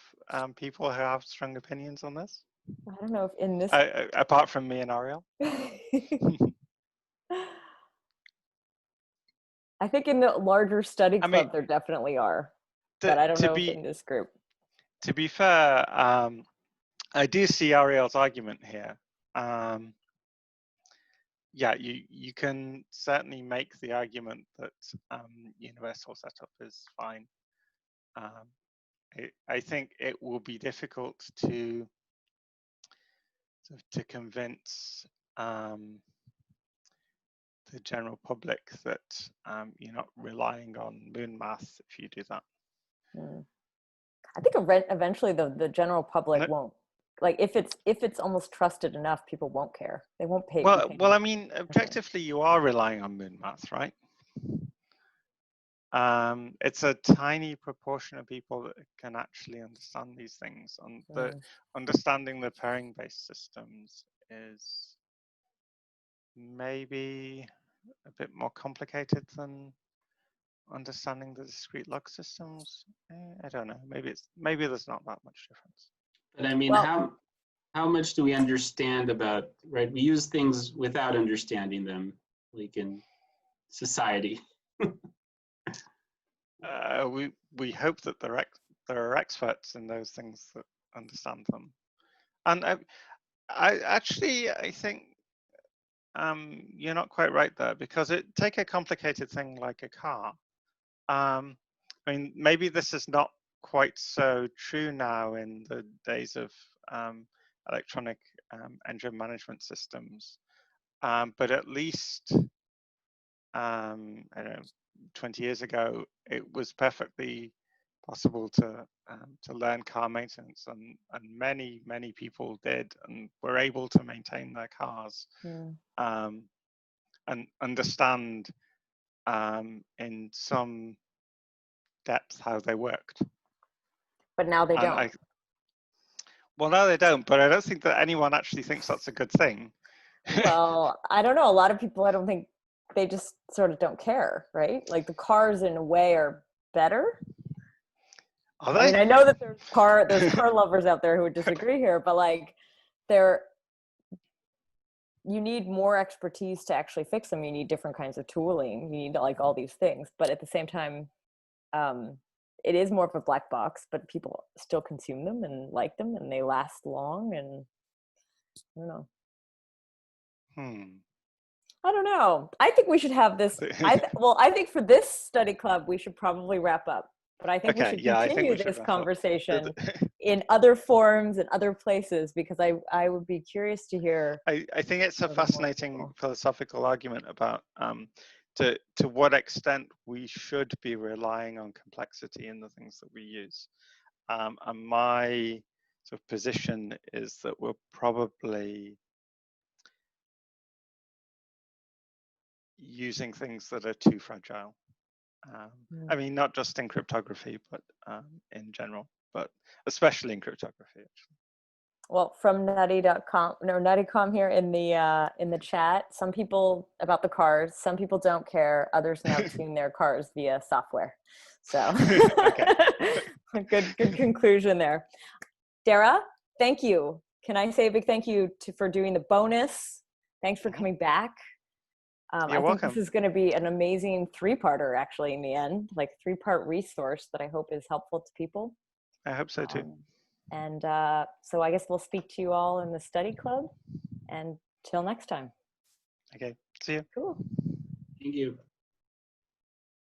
people who have strong opinions on this? I don't know if in this. Apart from me and Ariel. I think in the larger study club, there definitely are. But I don't know if in this group. To be fair, I do see Ariel's argument here. Yeah, you can certainly make the argument that universal setup is fine. I think it will be difficult to convince the general public that you're not relying on moon math if you do that. I think eventually the general public won't. Like if it's almost trusted enough, people won't care. They won't pay. Well, I mean, objectively, you are relying on moon math, right? It's a tiny proportion of people that can actually understand these things. And understanding the pairing-based systems is maybe a bit more complicated than understanding the discrete log systems. I don't know. Maybe there's not that much difference. But I mean, how much do we understand about, right? We use things without understanding them, like in society. We hope that there are experts in those things that understand them. And I think you're not quite right there, because take a complicated thing like a car. I mean, maybe this is not quite so true now in the days of electronic engine management systems, but at least I don't know, 20 years ago, it was perfectly possible to learn car maintenance, and many people did and were able to maintain their cars and understand in some depth how they worked. But now they don't. Well, no, they don't, but I don't think that anyone actually thinks that's a good thing. Well, I don't know. A lot of people, I don't think, they just sort of don't care, right? Like the cars in a way are better. Are they? I mean, I know that there's car lovers out there who would disagree here, but like you need more expertise to actually fix them. You need different kinds of tooling. You need like all these things, but at the same time, it is more of a black box, but people still consume them and like them, and they last long. And I don't know. I don't know. I think we should have this. I think for this study club, we should probably wrap up. But I think we should continue this conversation in other forums and other places, because I would be curious to hear. I think it's a fascinating philosophical argument about to what extent we should be relying on complexity in the things that we use. And my sort of position is that we're probably using things that are too fragile. I mean, not just in cryptography, but in general, but especially in cryptography, actually. Well, from nutty.com here in the chat, some people about the cars, some people don't care. Others now tune their cars via software. So good conclusion there. Daira, thank you. Can I say a big thank you for doing the bonus? Thanks for coming back. I think this is going to be an amazing 3-parter, actually, in the end, like 3-part resource that I hope is helpful to people. I hope so too. And so I guess we'll speak to you all in the study club. And till next time. Okay. See you. Cool. Thank you.